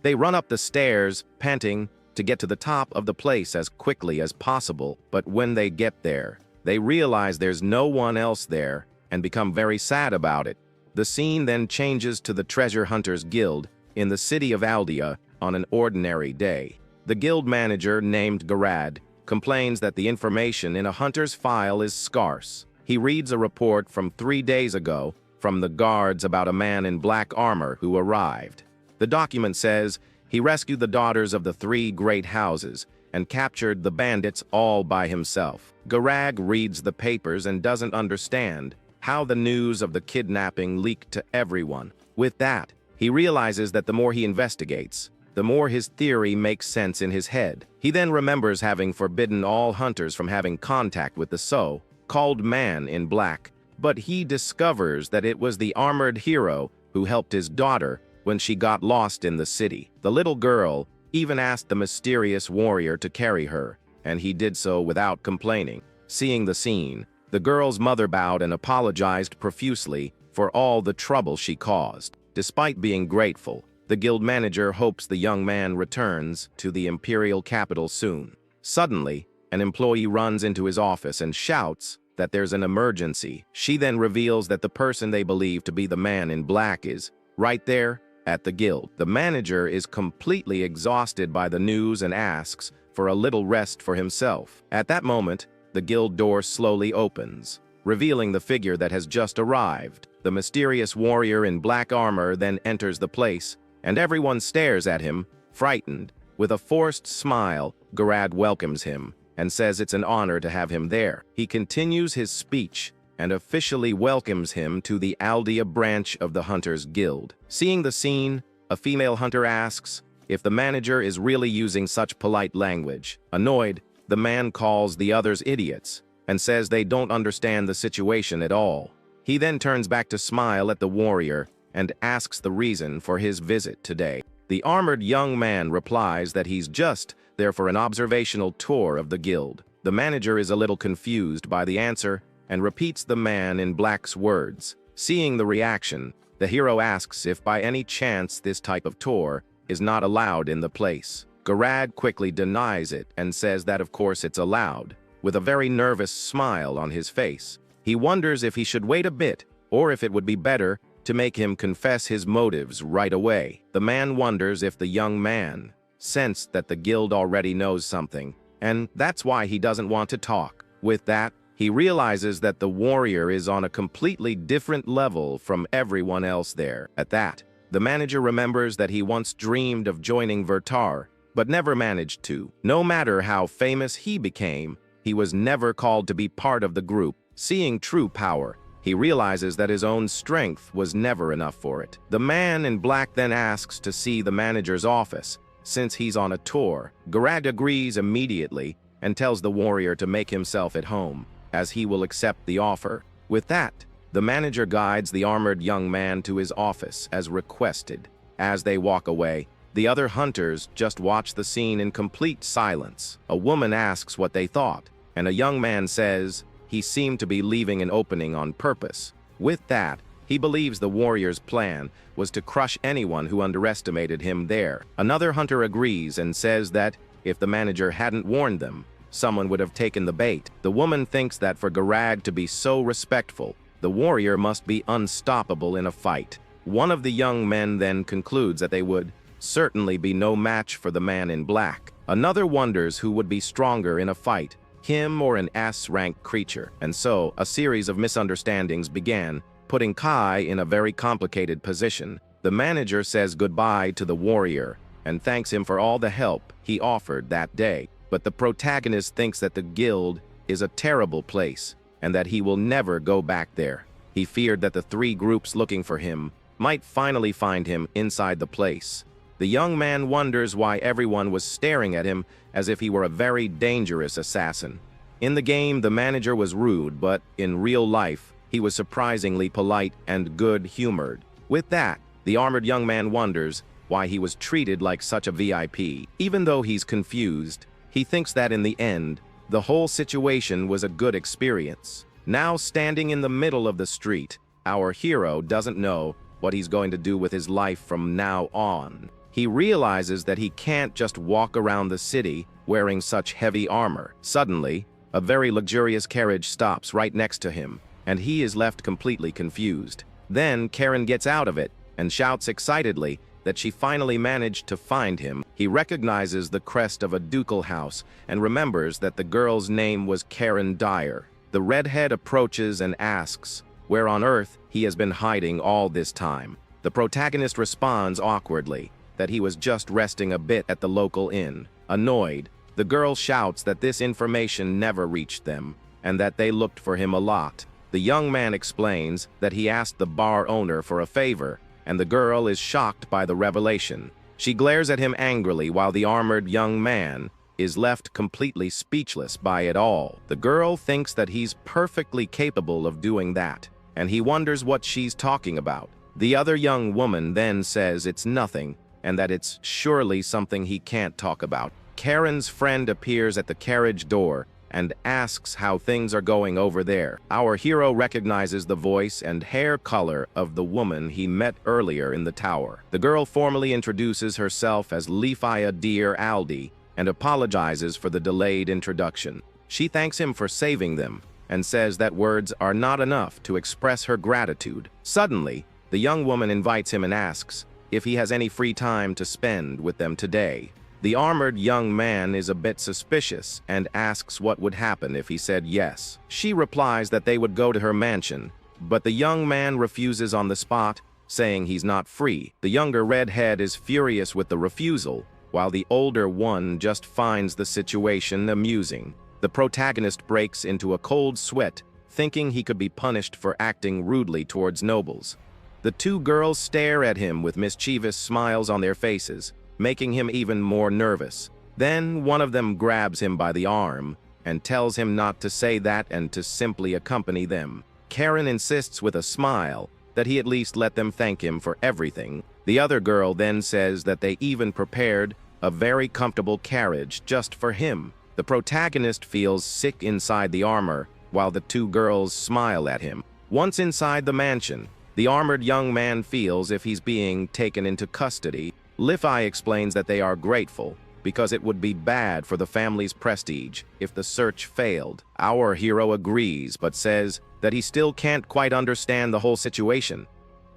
They run up the stairs, panting, to get to the top of the place as quickly as possible, but when they get there, they realize there's no one else there and become very sad about it. The scene then changes to the Treasure Hunters Guild in the city of Aldia on an ordinary day. The guild manager, named Garad, complains that the information in a hunter's file is scarce. He reads a report from 3 days ago from the guards about a man in black armor who arrived. The document says he rescued the daughters of the 3 great houses and captured the bandits all by himself. Garag reads the papers and doesn't understand how the news of the kidnapping leaked to everyone. With that, he realizes that the more he investigates, the more his theory makes sense in his head. He then remembers having forbidden all hunters from having contact with the so-called man in black, but he discovers that it was the armored hero who helped his daughter when she got lost in the city. The little girl even asked the mysterious warrior to carry her, and he did so without complaining. Seeing the scene, the girl's mother bowed and apologized profusely for all the trouble she caused. Despite being grateful, the guild manager hopes the young man returns to the imperial capital soon. Suddenly, an employee runs into his office and shouts that there's an emergency. She then reveals that the person they believe to be the man in black is right there at the guild. The manager is completely exhausted by the news and asks for a little rest for himself. At that moment, the guild door slowly opens, revealing the figure that has just arrived. The mysterious warrior in black armor then enters the place, and everyone stares at him, frightened. With a forced smile, Garad welcomes him and says it's an honor to have him there. He continues his speech and officially welcomes him to the Aldia branch of the Hunters Guild. Seeing the scene, a female hunter asks if the manager is really using such polite language. Annoyed, the man calls the others idiots and says they don't understand the situation at all. He then turns back to smile at the warrior and asks the reason for his visit today. The armored young man replies that he's just there for an observational tour of the guild. The manager is a little confused by the answer and repeats the man in black's words. Seeing the reaction, the hero asks if by any chance this type of tour is not allowed in the place. Garag quickly denies it and says that of course it's allowed, with a very nervous smile on his face. He wonders if he should wait a bit or if it would be better to make him confess his motives right away. The man wonders if the young man sensed that the guild already knows something, and that's why he doesn't want to talk. With that, he realizes that the warrior is on a completely different level from everyone else there. At that, the manager remembers that he once dreamed of joining Vertar, but never managed to. No matter how famous he became, he was never called to be part of the group. Seeing true power, he realizes that his own strength was never enough for it. The man in black then asks to see the manager's office, since he's on a tour. Garag agrees immediately and tells the warrior to make himself at home, as he will accept the offer. With that, the manager guides the armored young man to his office as requested. As they walk away, the other hunters just watch the scene in complete silence. A woman asks what they thought, and a young man says he seemed to be leaving an opening on purpose. With that, he believes the warrior's plan was to crush anyone who underestimated him there. Another hunter agrees and says that if the manager hadn't warned them, someone would have taken the bait. The woman thinks that for Garag to be so respectful, the warrior must be unstoppable in a fight. One of the young men then concludes that they would certainly be no match for the man in black. Another wonders who would be stronger in a fight, him or an S-rank creature. And so, a series of misunderstandings began, putting Kai in a very complicated position. The manager says goodbye to the warrior and thanks him for all the help he offered that day. But the protagonist thinks that the guild is a terrible place and that he will never go back there. He feared that the three groups looking for him might finally find him inside the place. The young man wonders why everyone was staring at him as if he were a very dangerous assassin. In the game, the manager was rude, but in real life, he was surprisingly polite and good-humored. With that, the armored young man wonders why he was treated like such a VIP. Even though he's confused, he thinks that in the end, the whole situation was a good experience. Now standing in the middle of the street, our hero doesn't know what he's going to do with his life from now on. He realizes that he can't just walk around the city wearing such heavy armor. Suddenly, a very luxurious carriage stops right next to him, and he is left completely confused. Then Karen gets out of it and shouts excitedly that she finally managed to find him. He recognizes the crest of a ducal house and remembers that the girl's name was Karen Dyer. The redhead approaches and asks where on earth he has been hiding all this time. The protagonist responds awkwardly that he was just resting a bit at the local inn. Annoyed, the girl shouts that this information never reached them and that they looked for him a lot. The young man explains that he asked the bar owner for a favor, and the girl is shocked by the revelation. She glares at him angrily while the armored young man is left completely speechless by it all. The girl thinks that he's perfectly capable of doing that, and he wonders what she's talking about. The other young woman then says it's nothing, and that it's surely something he can't talk about. Karen's friend appears at the carriage door and asks how things are going over there. Our hero recognizes the voice and hair color of the woman he met earlier in the tower. The girl formally introduces herself as Leafia Dear Aldi and apologizes for the delayed introduction. She thanks him for saving them and says that words are not enough to express her gratitude. Suddenly, the young woman invites him and asks if he has any free time to spend with them today. The armored young man is a bit suspicious and asks what would happen if he said yes. She replies that they would go to her mansion, but the young man refuses on the spot, saying he's not free. The younger redhead is furious with the refusal, while the older one just finds the situation amusing. The protagonist breaks into a cold sweat, thinking he could be punished for acting rudely towards nobles. The two girls stare at him with mischievous smiles on their faces, making him even more nervous. Then one of them grabs him by the arm and tells him not to say that and to simply accompany them. Karen insists with a smile that he at least let them thank him for everything. The other girl then says that they even prepared a very comfortable carriage just for him. The protagonist feels sick inside the armor, while the two girls smile at him. Once inside the mansion, the armored young man feels if he's being taken into custody. Li-Fi explains that they are grateful, because it would be bad for the family's prestige if the search failed. Our hero agrees, but says that he still can't quite understand the whole situation.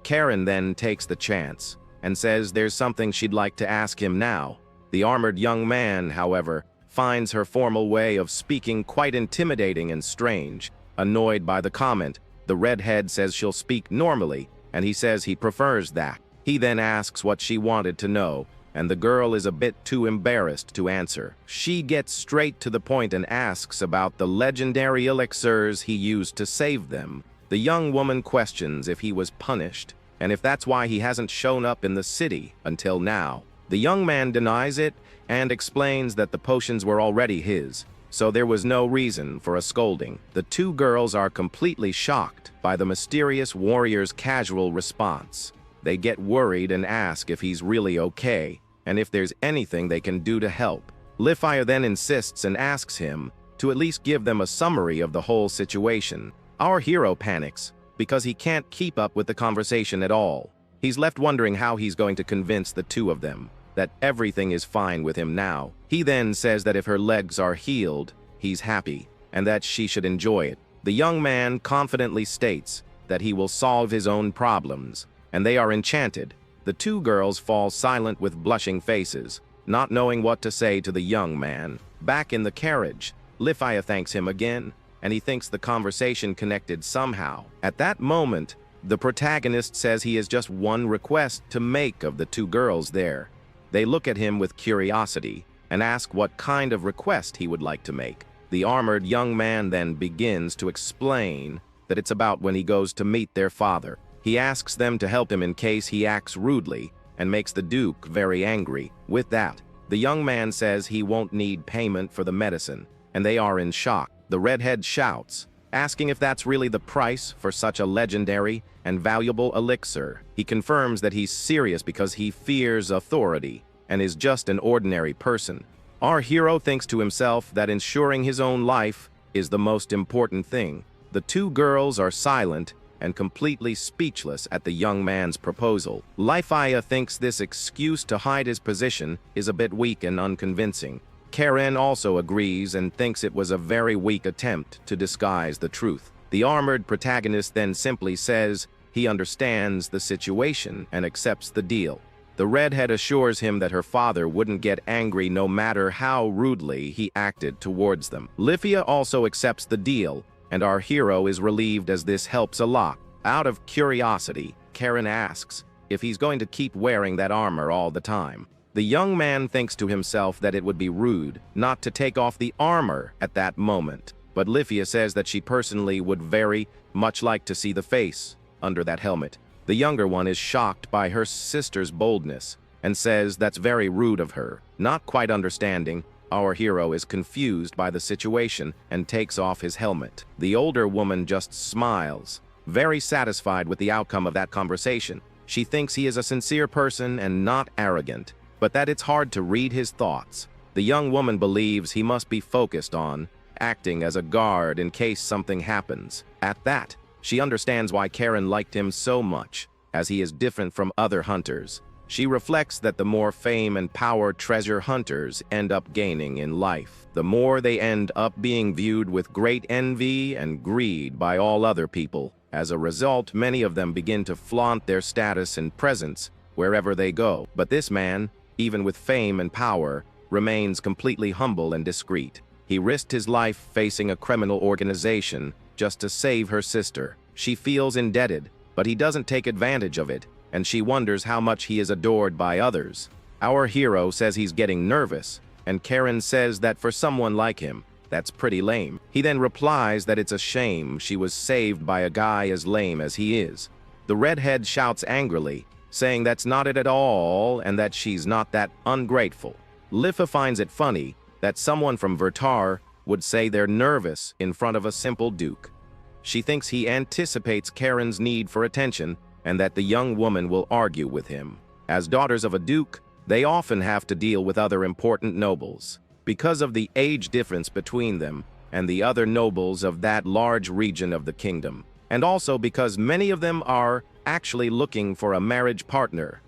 Karen then takes the chance, and says there's something she'd like to ask him now. The armored young man, however, finds her formal way of speaking quite intimidating and strange. Annoyed by the comment, the redhead says she'll speak normally, and he says he prefers that. He then asks what she wanted to know, and the girl is a bit too embarrassed to answer. She gets straight to the point and asks about the legendary elixirs he used to save them. The young woman questions if he was punished, and if that's why he hasn't shown up in the city until now. The young man denies it and explains that the potions were already his, so there was no reason for a scolding. The two girls are completely shocked by the mysterious warrior's casual response. They get worried and ask if he's really okay, and if there's anything they can do to help. Li-Fi then insists and asks him to at least give them a summary of the whole situation. Our hero panics because he can't keep up with the conversation at all. He's left wondering how he's going to convince the two of them that everything is fine with him now. He then says that if her legs are healed, he's happy, and that she should enjoy it. The young man confidently states that he will solve his own problems, and they are enchanted. The two girls fall silent with blushing faces, not knowing what to say to the young man. Back in the carriage, Li-Fi thanks him again, and he thinks the conversation connected somehow. At that moment, the protagonist says he has just one request to make of the two girls there. They look at him with curiosity and ask what kind of request he would like to make. The armored young man then begins to explain that it's about when he goes to meet their father. He asks them to help him in case he acts rudely and makes the Duke very angry. With that, the young man says he won't need payment for the medicine, and they are in shock. The redhead shouts, asking if that's really the price for such a legendary and valuable elixir. He confirms that he's serious because he fears authority and is just an ordinary person. Our hero thinks to himself that ensuring his own life is the most important thing. The two girls are silent and completely speechless at the young man's proposal. Li-Fi thinks this excuse to hide his position is a bit weak and unconvincing. Karen also agrees and thinks it was a very weak attempt to disguise the truth. The armored protagonist then simply says he understands the situation and accepts the deal. The redhead assures him that her father wouldn't get angry no matter how rudely he acted towards them. Li-Fi also accepts the deal, and our hero is relieved as this helps a lot. Out of curiosity, Karen asks if he's going to keep wearing that armor all the time. The young man thinks to himself that it would be rude not to take off the armor at that moment, but Li-Fi says that she personally would very much like to see the face under that helmet. The younger one is shocked by her sister's boldness and says that's very rude of her. Not quite understanding, our hero is confused by the situation and takes off his helmet. The older woman just smiles, very satisfied with the outcome of that conversation. She thinks he is a sincere person and not arrogant, but that it's hard to read his thoughts. The young woman believes he must be focused on acting as a guard in case something happens. At that, she understands why Karen liked him so much, as he is different from other hunters. She reflects that the more fame and power treasure hunters end up gaining in life, the more they end up being viewed with great envy and greed by all other people. As a result, many of them begin to flaunt their status and presence wherever they go. But this man, even with fame and power, remains completely humble and discreet. He risked his life facing a criminal organization just to save her sister. She feels indebted, but he doesn't take advantage of it, and she wonders how much he is adored by others. Our hero says he's getting nervous, and Karen says that for someone like him, That's pretty lame. He then replies that it's a shame she was saved by a guy as lame as he is. The redhead shouts angrily, saying that's not it at all and that she's not that ungrateful. Lifa finds it funny that someone from Vertar would say they're nervous in front of a simple duke. She thinks he anticipates Karen's need for attention and that the young woman will argue with him. As daughters of a duke, they often have to deal with other important nobles. Because of the age difference between them and the other nobles of that large region of the kingdom, and also because many of them are actually looking for a marriage partner.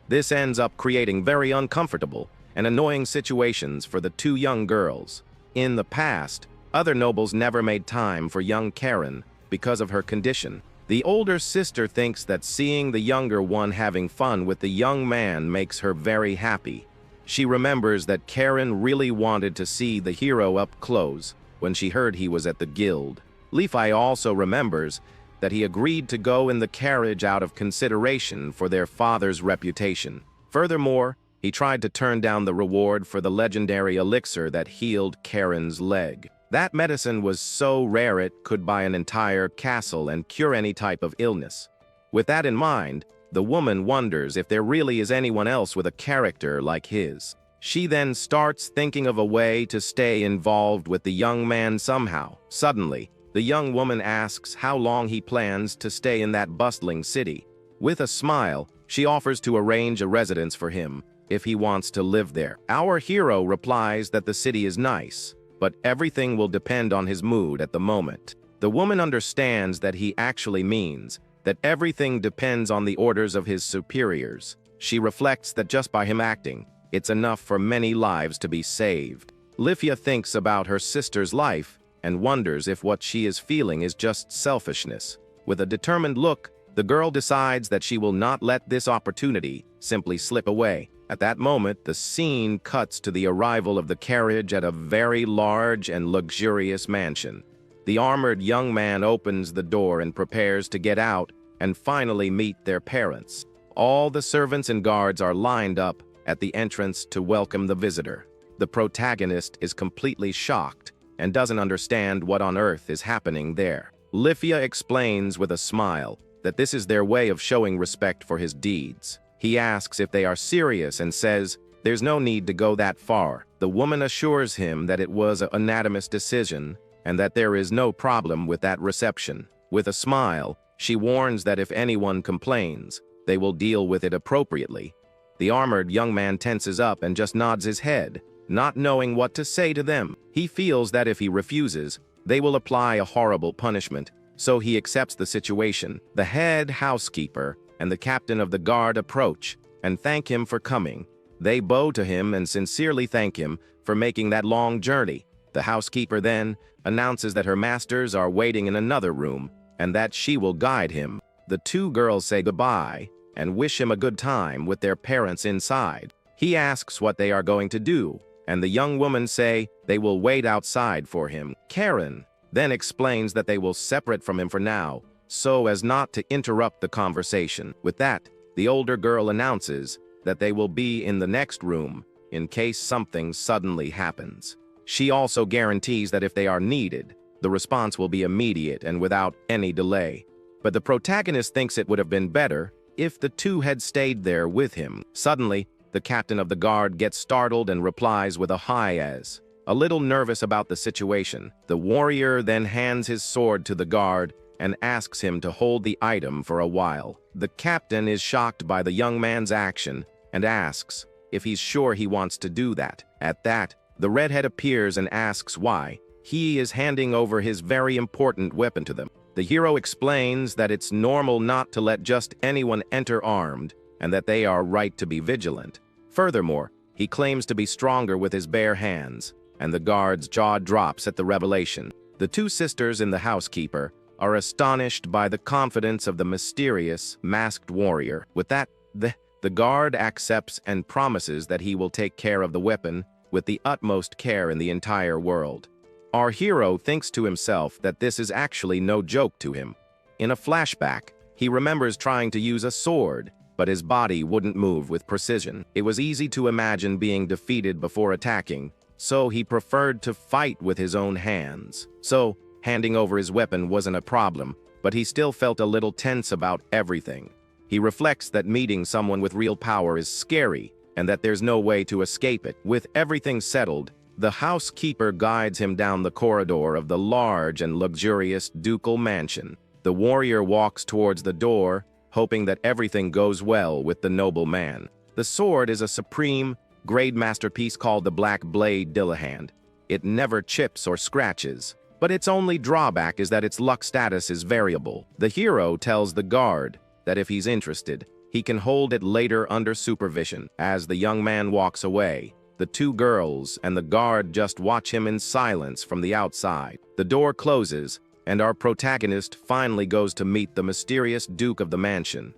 This ends up creating very uncomfortable and annoying situations for the two young girls. In the past, other nobles never made time for young Karen because of her condition. The older sister thinks that seeing the younger one having fun with the young man makes her very happy. She remembers that Karen really wanted to see the hero up close when she heard he was at the guild. Levi also remembers that he agreed to go in the carriage out of consideration for their father's reputation. Furthermore, he tried to turn down the reward for the legendary elixir that healed Karen's leg. That medicine was so rare it could buy an entire castle and cure any type of illness. With that in mind, the woman wonders if there really is anyone else with a character like his. She then starts thinking of a way to stay involved with the young man somehow. Suddenly, the young woman asks how long he plans to stay in that bustling city. With a smile, she offers to arrange a residence for him if he wants to live there. Our hero replies that the city is nice, but everything will depend on his mood at the moment. The woman understands that he actually means that everything depends on the orders of his superiors. She reflects that just by him acting, it's enough for many lives to be saved. Lifia thinks about her sister's life and wonders if what she is feeling is just selfishness. With a determined look, the girl decides that she will not let this opportunity simply slip away. At that moment, the scene cuts to the arrival of the carriage at a very large and luxurious mansion. The armored young man opens the door and prepares to get out and finally meet their parents. All the servants and guards are lined up at the entrance to welcome the visitor. The protagonist is completely shocked and doesn't understand what on earth is happening there. Lifia explains with a smile that this is their way of showing respect for his deeds. He asks if they are serious and says there's no need to go that far. The woman assures him that it was an unanimous decision and that there is no problem with that reception. With a smile, she warns that if anyone complains, they will deal with it appropriately. The armored young man tenses up and just nods his head, not knowing what to say to them. He feels that if he refuses, they will apply a horrible punishment, so he accepts the situation. The head housekeeper and the captain of the guard approach and thank him for coming. They bow to him and sincerely thank him for making that long journey. The housekeeper then announces that her masters are waiting in another room and that she will guide him. The two girls say goodbye and wish him a good time with their parents inside. He asks what they are going to do, and the young woman say they will wait outside for him. Karen then explains that they will separate from him for now, so as not to interrupt the conversation. With that, the older girl announces that they will be in the next room in case something suddenly happens. She also guarantees that if they are needed, the response will be immediate and without any delay. But the protagonist thinks it would have been better if the two had stayed there with him. Suddenly, the captain of the guard gets startled and replies with a hi as, a little nervous about the situation. The warrior then hands his sword to the guard and asks him to hold the item for a while. The captain is shocked by the young man's action and asks if he's sure he wants to do that. At that, the redhead appears and asks why. He is handing over his very important weapon to them. The hero explains that it's normal not to let just anyone enter armed and that they are right to be vigilant. Furthermore, he claims to be stronger with his bare hands, and the guard's jaw drops at the revelation. The two sisters and the housekeeper are astonished by the confidence of the mysterious, masked warrior. With that, the guard accepts and promises that he will take care of the weapon with the utmost care in the entire world. Our hero thinks to himself that this is actually no joke to him. In a flashback, he remembers trying to use a sword, but his body wouldn't move with precision. It was easy to imagine being defeated before attacking, so he preferred to fight with his own hands. So, handing over his weapon wasn't a problem, but he still felt a little tense about everything. He reflects that meeting someone with real power is scary, and that there's no way to escape it. With everything settled, the housekeeper guides him down the corridor of the large and luxurious ducal mansion. The warrior walks towards the door, hoping that everything goes well with the noble man. The sword is a supreme, grade masterpiece called the Black Blade Dillahand. It never chips or scratches, but its only drawback is that its luck status is variable. The hero tells the guard that if he's interested, he can hold it later under supervision. As the young man walks away, the two girls and the guard just watch him in silence from the outside. The door closes, and our protagonist finally goes to meet the mysterious Duke of the mansion.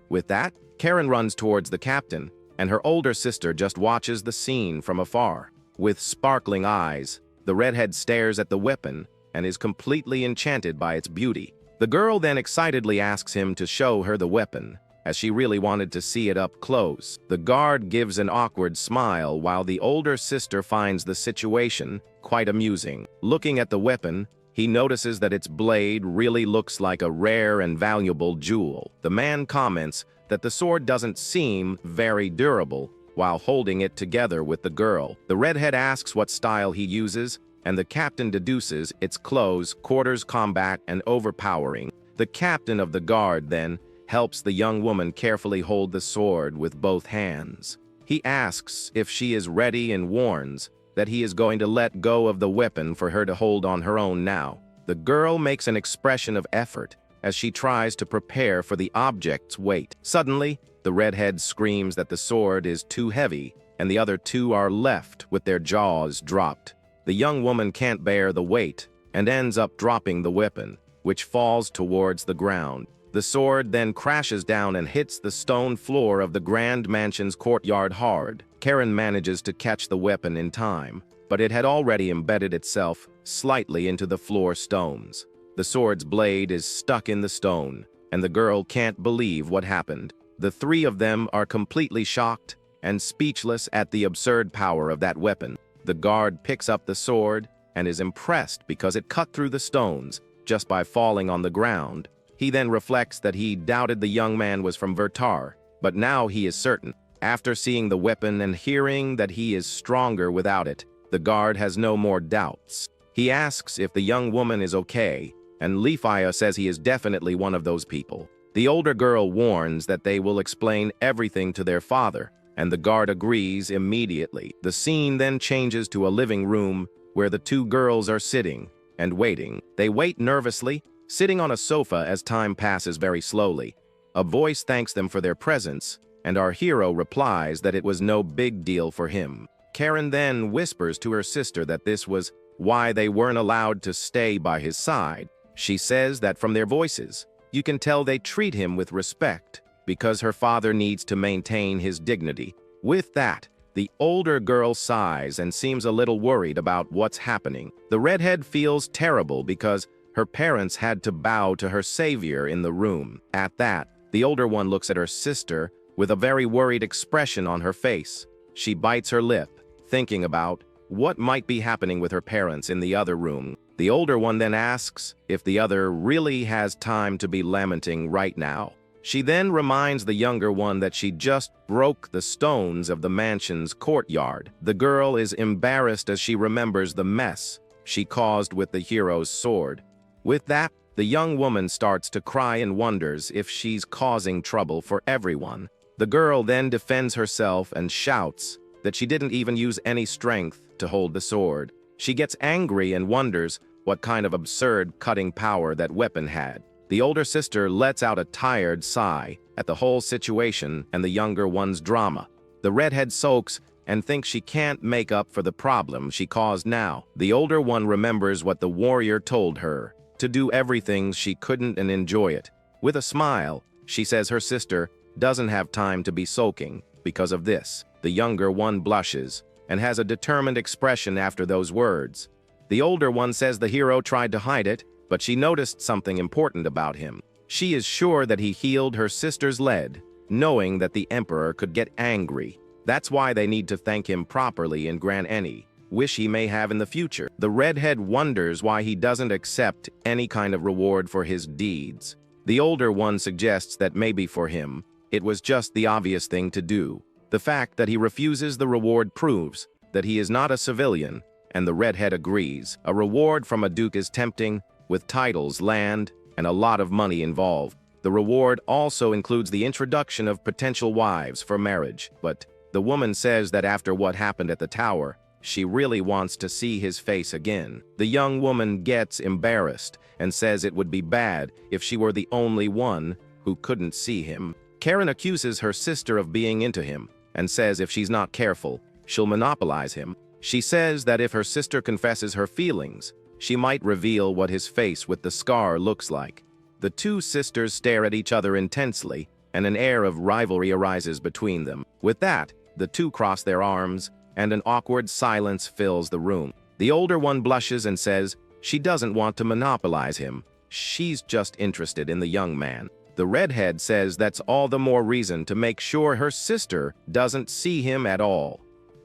With that, Karen runs towards the captain, and her older sister just watches the scene from afar. With sparkling eyes, the redhead stares at the weapon and is completely enchanted by its beauty. The girl then excitedly asks him to show her the weapon, as she really wanted to see it up close. The guard gives an awkward smile while the older sister finds the situation quite amusing. Looking at the weapon, he notices that its blade really looks like a rare and valuable jewel. The man comments that the sword doesn't seem very durable while holding it together with the girl. The redhead asks what style he uses, and the captain deduces it's close, quarters combat, and overpowering. The captain of the guard then helps the young woman carefully hold the sword with both hands. He asks if she is ready and warns that he is going to let go of the weapon for her to hold on her own now. The girl makes an expression of effort as she tries to prepare for the object's weight. Suddenly, the redhead screams that the sword is too heavy, and the other two are left with their jaws dropped. The young woman can't bear the weight and ends up dropping the weapon, which falls towards the ground. The sword then crashes down and hits the stone floor of the grand mansion's courtyard hard. Karen manages to catch the weapon in time, but it had already embedded itself slightly into the floor stones. The sword's blade is stuck in the stone, and the girl can't believe what happened. The three of them are completely shocked and speechless at the absurd power of that weapon. The guard picks up the sword and is impressed because it cut through the stones just by falling on the ground. He then reflects that he doubted the young man was from Vertar, but now he is certain. After seeing the weapon and hearing that he is stronger without it, the guard has no more doubts. He asks if the young woman is okay, and Leafia says he is definitely one of those people. The older girl warns that they will explain everything to their father, and the guard agrees immediately. The scene then changes to a living room where the two girls are sitting and waiting. They wait nervously, sitting on a sofa as time passes very slowly. A voice thanks them for their presence, and our hero replies that it was no big deal for him. Karen then whispers to her sister that this was why they weren't allowed to stay by his side. She says that from their voices, you can tell they treat him with respect, because her father needs to maintain his dignity. With that, the older girl sighs and seems a little worried about what's happening. The redhead feels terrible because her parents had to bow to her savior in the room. At that, the older one looks at her sister with a very worried expression on her face. She bites her lip, thinking about what might be happening with her parents in the other room. The older one then asks if the other really has time to be lamenting right now. She then reminds the younger one that she just broke the stones of the mansion's courtyard. The girl is embarrassed as she remembers the mess she caused with the hero's sword. With that, the young woman starts to cry and wonders if she's causing trouble for everyone. The girl then defends herself and shouts that she didn't even use any strength to hold the sword. She gets angry and wonders what kind of absurd cutting power that weapon had. The older sister lets out a tired sigh at the whole situation and the younger one's drama. The redhead sulks and thinks she can't make up for the problem she caused now. The older one remembers what the warrior told her, to do everything she couldn't and enjoy it. With a smile, she says her sister doesn't have time to be sulking because of this. The younger one blushes and has a determined expression after those words. The older one says the hero tried to hide it, but she noticed something important about him. She is sure that he healed her sister's lead, knowing that the emperor could get angry. That's why they need to thank him properly in Gran Eni. wish he may have in the future. The redhead wonders why he doesn't accept any kind of reward for his deeds. The older one suggests that maybe for him, it was just the obvious thing to do. The fact that he refuses the reward proves that he is not a civilian, and the redhead agrees. A reward from a duke is tempting, with titles, land, and a lot of money involved. The reward also includes the introduction of potential wives for marriage, but the woman says that after what happened at the tower, she really wants to see his face again. The young woman gets embarrassed and says it would be bad if she were the only one who couldn't see him. Karen accuses her sister of being into him and says if she's not careful, she'll monopolize him. She says that if her sister confesses her feelings, she might reveal what his face with the scar looks like. The two sisters stare at each other intensely, and an air of rivalry arises between them. With that, the two cross their arms, and an awkward silence fills the room. The older one blushes and says she doesn't want to monopolize him. She's just interested in the young man. The redhead says that's all the more reason to make sure her sister doesn't see him at all.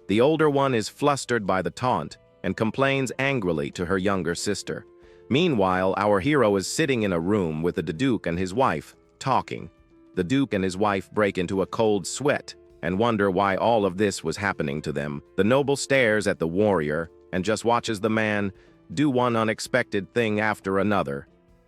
The older one is flustered by the taunt and complains angrily to her younger sister. Meanwhile, our hero is sitting in a room with the Duke and his wife, talking. The Duke and his wife break into a cold sweat and wonder why all of this was happening to them. The noble stares at the warrior and just watches the man do one unexpected thing after another.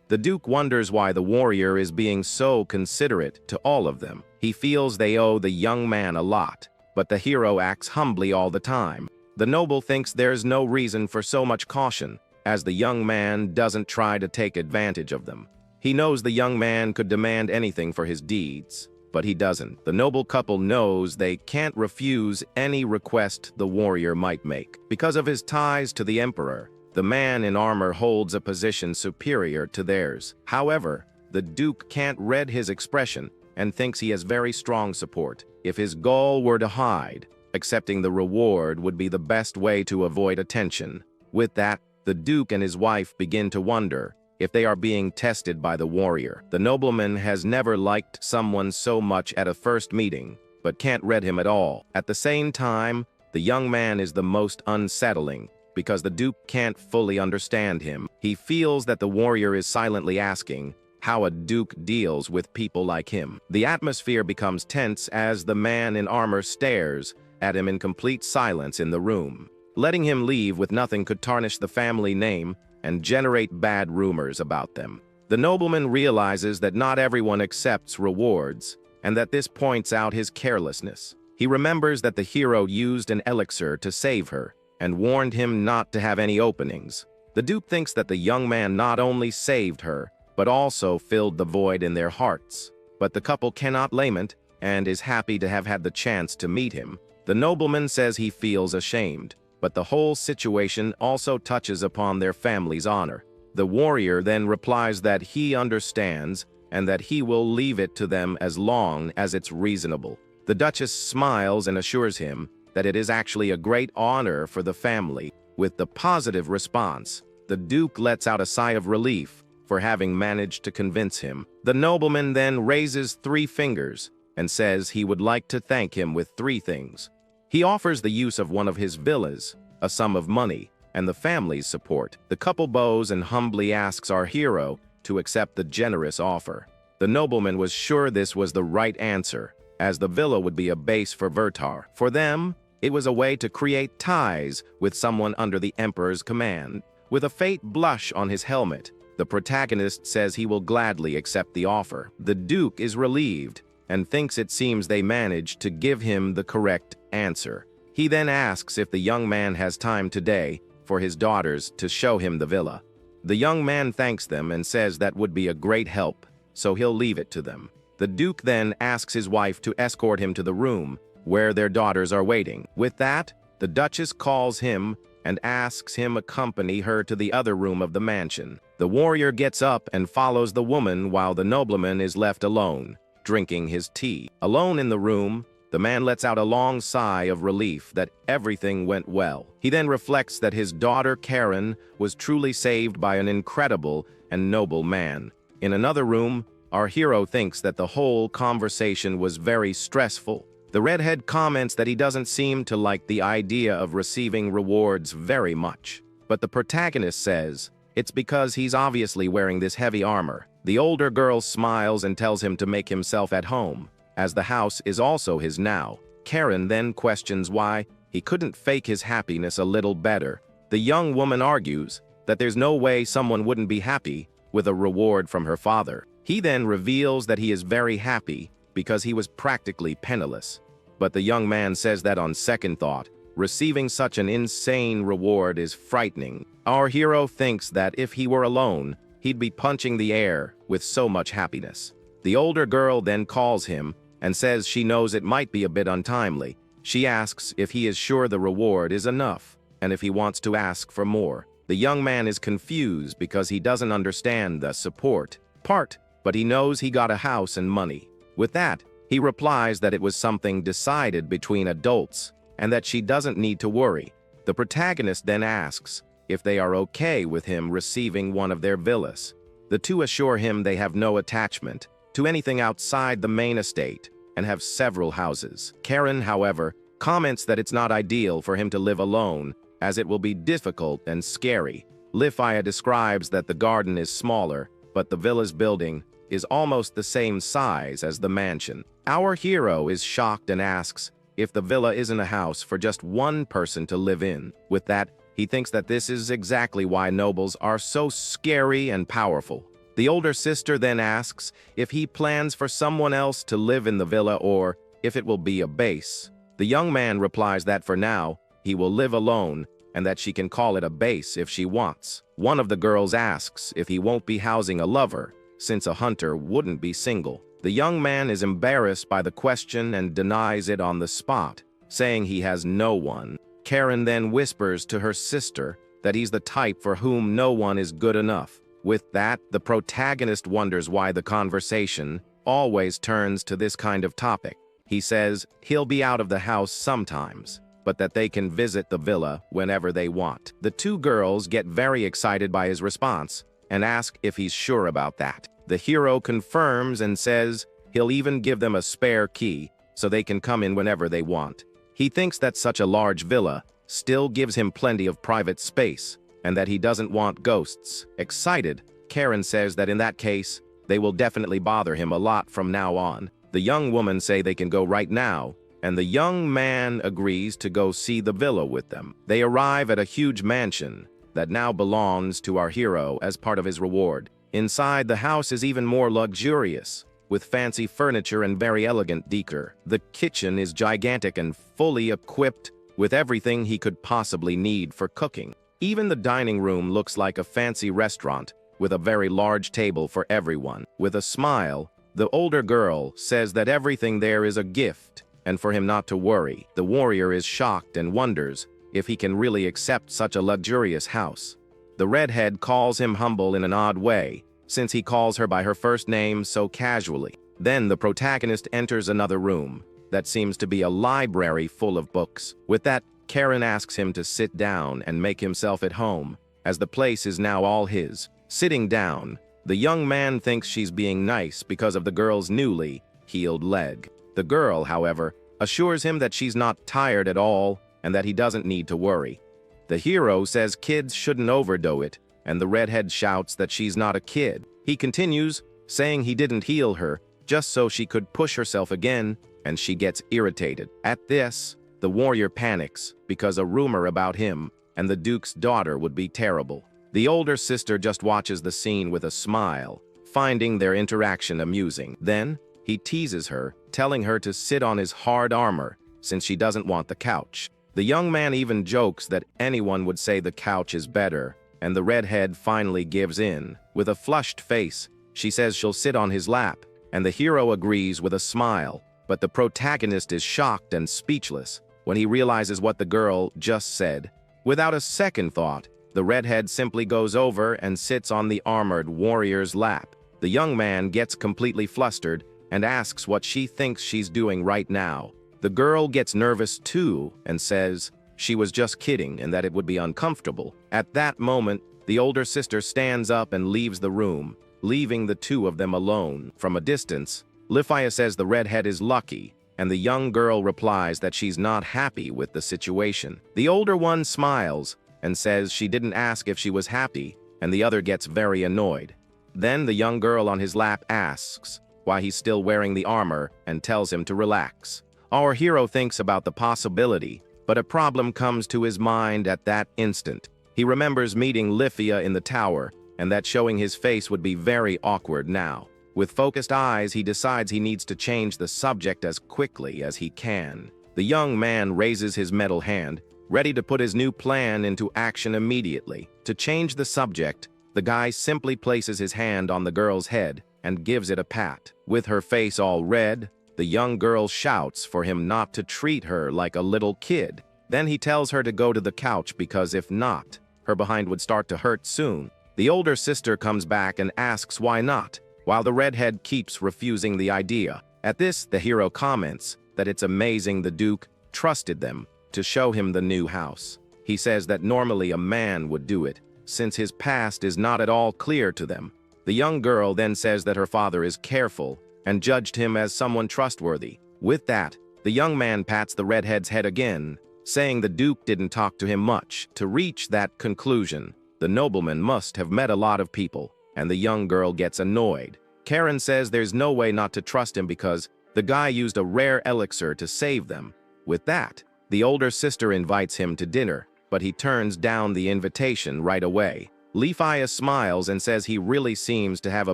The Duke wonders why the warrior is being so considerate to all of them. He feels they owe the young man a lot, but the hero acts humbly all the time. The noble thinks there's no reason for so much caution, as the young man doesn't try to take advantage of them. He knows the young man could demand anything for his deeds, but he doesn't. The noble couple knows they can't refuse any request the warrior might make. Because of his ties to the emperor, the man in armor holds a position superior to theirs. However, the Duke can't read his expression and thinks he has very strong support. If his goal were to hide, accepting the reward would be the best way to avoid attention. With that, the Duke and his wife begin to wonder if they are being tested by the warrior. The nobleman has never liked someone so much at a first meeting, but can't read him at all. At the same time, the young man is the most unsettling, because the Duke can't fully understand him. He feels that the warrior is silently asking how a Duke deals with people like him. The atmosphere becomes tense as the man in armor stares at him in complete silence in the room. Letting him leave with nothing could tarnish the family name and generate bad rumors about them. The nobleman realizes that not everyone accepts rewards, and that this points out his carelessness. He remembers that the hero used an elixir to save her, and warned him not to have any openings. The Duke thinks that the young man not only saved her, but also filled the void in their hearts. But the couple cannot lament, and is happy to have had the chance to meet him. The nobleman says he feels ashamed, but the whole situation also touches upon their family's honor. The warrior then replies that he understands, and that he will leave it to them as long as it's reasonable. The Duchess smiles and assures him that it is actually a great honor for the family. With the positive response, the Duke lets out a sigh of relief for having managed to convince him. The nobleman then raises 3 fingers and says he would like to thank him with 3 things. He offers the use of one of his villas, a sum of money, and the family's support. The couple bows and humbly asks our hero to accept the generous offer. The nobleman was sure this was the right answer, as the villa would be a base for Vertar. For them, it was a way to create ties with someone under the emperor's command. With a faint blush on his helmet, the protagonist says he will gladly accept the offer. The Duke is relieved and thinks it seems they managed to give him the correct answer. He then asks if the young man has time today for his daughters to show him the villa. The young man thanks them and says that would be a great help, so he'll leave it to them. The Duke then asks his wife to escort him to the room where their daughters are waiting. With that, the Duchess calls him and asks him accompany her to the other room of the mansion. The warrior gets up and follows the woman while the nobleman is left alone, drinking his tea. Alone in the room, the man lets out a long sigh of relief that everything went well. He then reflects that his daughter Karen was truly saved by an incredible and noble man. In another room, our hero thinks that the whole conversation was very stressful, The redhead comments that he doesn't seem to like the idea of receiving rewards very much. But the protagonist says it's because he's obviously wearing this heavy armor. The older girl smiles and tells him to make himself at home, as the house is also his now. Karen then questions why he couldn't fake his happiness a little better. The young woman argues that there's no way someone wouldn't be happy with a reward from her father. He then reveals that he is very happy because he was practically penniless. But the young man says that on second thought, receiving such an insane reward is frightening. Our hero thinks that if he were alone, he'd be punching the air with so much happiness. The older girl then calls him and says she knows it might be a bit untimely. She asks if he is sure the reward is enough, and if he wants to ask for more. The young man is confused because he doesn't understand the support part, but he knows he got a house and money. With that, he replies that it was something decided between adults, and that she doesn't need to worry. The protagonist then asks if they are okay with him receiving one of their villas. The two assure him they have no attachment to anything outside the main estate and have several houses. Karen, however, comments that it's not ideal for him to live alone, as it will be difficult and scary. Lifia describes that the garden is smaller, but the villa's building is almost the same size as the mansion. Our hero is shocked and asks if the villa isn't a house for just one person to live in. With that, he thinks that this is exactly why nobles are so scary and powerful. The older sister then asks if he plans for someone else to live in the villa or if it will be a base. The young man replies that for now, he will live alone and that she can call it a base if she wants. One of the girls asks if he won't be housing a lover, since a hunter wouldn't be single. The young man is embarrassed by the question and denies it on the spot, saying he has no one. Karen then whispers to her sister that he's the type for whom no one is good enough. With that, the protagonist wonders why the conversation always turns to this kind of topic. He says he'll be out of the house sometimes, but that they can visit the villa whenever they want. The two girls get very excited by his response and ask if he's sure about that. The hero confirms and says he'll even give them a spare key so they can come in whenever they want. He thinks that such a large villa still gives him plenty of private space and that he doesn't want ghosts. Excited, Karen says that in that case, they will definitely bother him a lot from now on. The young woman say they can go right now, and the young man agrees to go see the villa with them. They arrive at a huge mansion that now belongs to our hero as part of his reward. Inside, the house is even more luxurious, with fancy furniture and very elegant decor. The kitchen is gigantic and fully equipped with everything he could possibly need for cooking. Even the dining room looks like a fancy restaurant, with a very large table for everyone. With a smile, the older girl says that everything there is a gift, and for him not to worry. The warrior is shocked and wonders if he can really accept such a luxurious house. The redhead calls him humble in an odd way, since he calls her by her first name so casually. Then the protagonist enters another room that seems to be a library full of books. With that, Karen asks him to sit down and make himself at home, as the place is now all his. Sitting down, the young man thinks she's being nice because of the girl's newly healed leg. The girl, however, assures him that she's not tired at all and that he doesn't need to worry. The hero says kids shouldn't overdo it, and the redhead shouts that she's not a kid. He continues, saying he didn't heal her just so she could push herself again, and she gets irritated. At this, the warrior panics because a rumor about him and the Duke's daughter would be terrible. The older sister just watches the scene with a smile, finding their interaction amusing. Then, he teases her, telling her to sit on his hard armor since she doesn't want the couch. The young man even jokes that anyone would say the couch is better, and the redhead finally gives in. With a flushed face, she says she'll sit on his lap, and the hero agrees with a smile. But the protagonist is shocked and speechless when he realizes what the girl just said. Without a second thought, the redhead simply goes over and sits on the armored warrior's lap. The young man gets completely flustered and asks what she thinks she's doing right now. The girl gets nervous too and says she was just kidding and that it would be uncomfortable. At that moment, the older sister stands up and leaves the room, leaving the two of them alone. From a distance, Lifia says the redhead is lucky and the young girl replies that she's not happy with the situation. The older one smiles and says she didn't ask if she was happy, and the other gets very annoyed. Then the young girl on his lap asks why he's still wearing the armor and tells him to relax. Our hero thinks about the possibility, but a problem comes to his mind at that instant. He remembers meeting Lifia in the tower, and that showing his face would be very awkward now. With focused eyes, he decides he needs to change the subject as quickly as he can. The young man raises his metal hand, ready to put his new plan into action immediately. To change the subject, the guy simply places his hand on the girl's head and gives it a pat. With her face all red, the young girl shouts for him not to treat her like a little kid. Then he tells her to go to the couch because if not, her behind would start to hurt soon. The older sister comes back and asks why not, while the redhead keeps refusing the idea. At this, the hero comments that it's amazing the Duke trusted them to show him the new house. He says that normally a man would do it, since his past is not at all clear to them. The young girl then says that her father is careful and judged him as someone trustworthy. With that, the young man pats the redhead's head again, saying the Duke didn't talk to him much. To reach that conclusion, the nobleman must have met a lot of people, and the young girl gets annoyed. Karen says there's no way not to trust him because the guy used a rare elixir to save them. With that, the older sister invites him to dinner, but he turns down the invitation right away. Lifia smiles and says he really seems to have a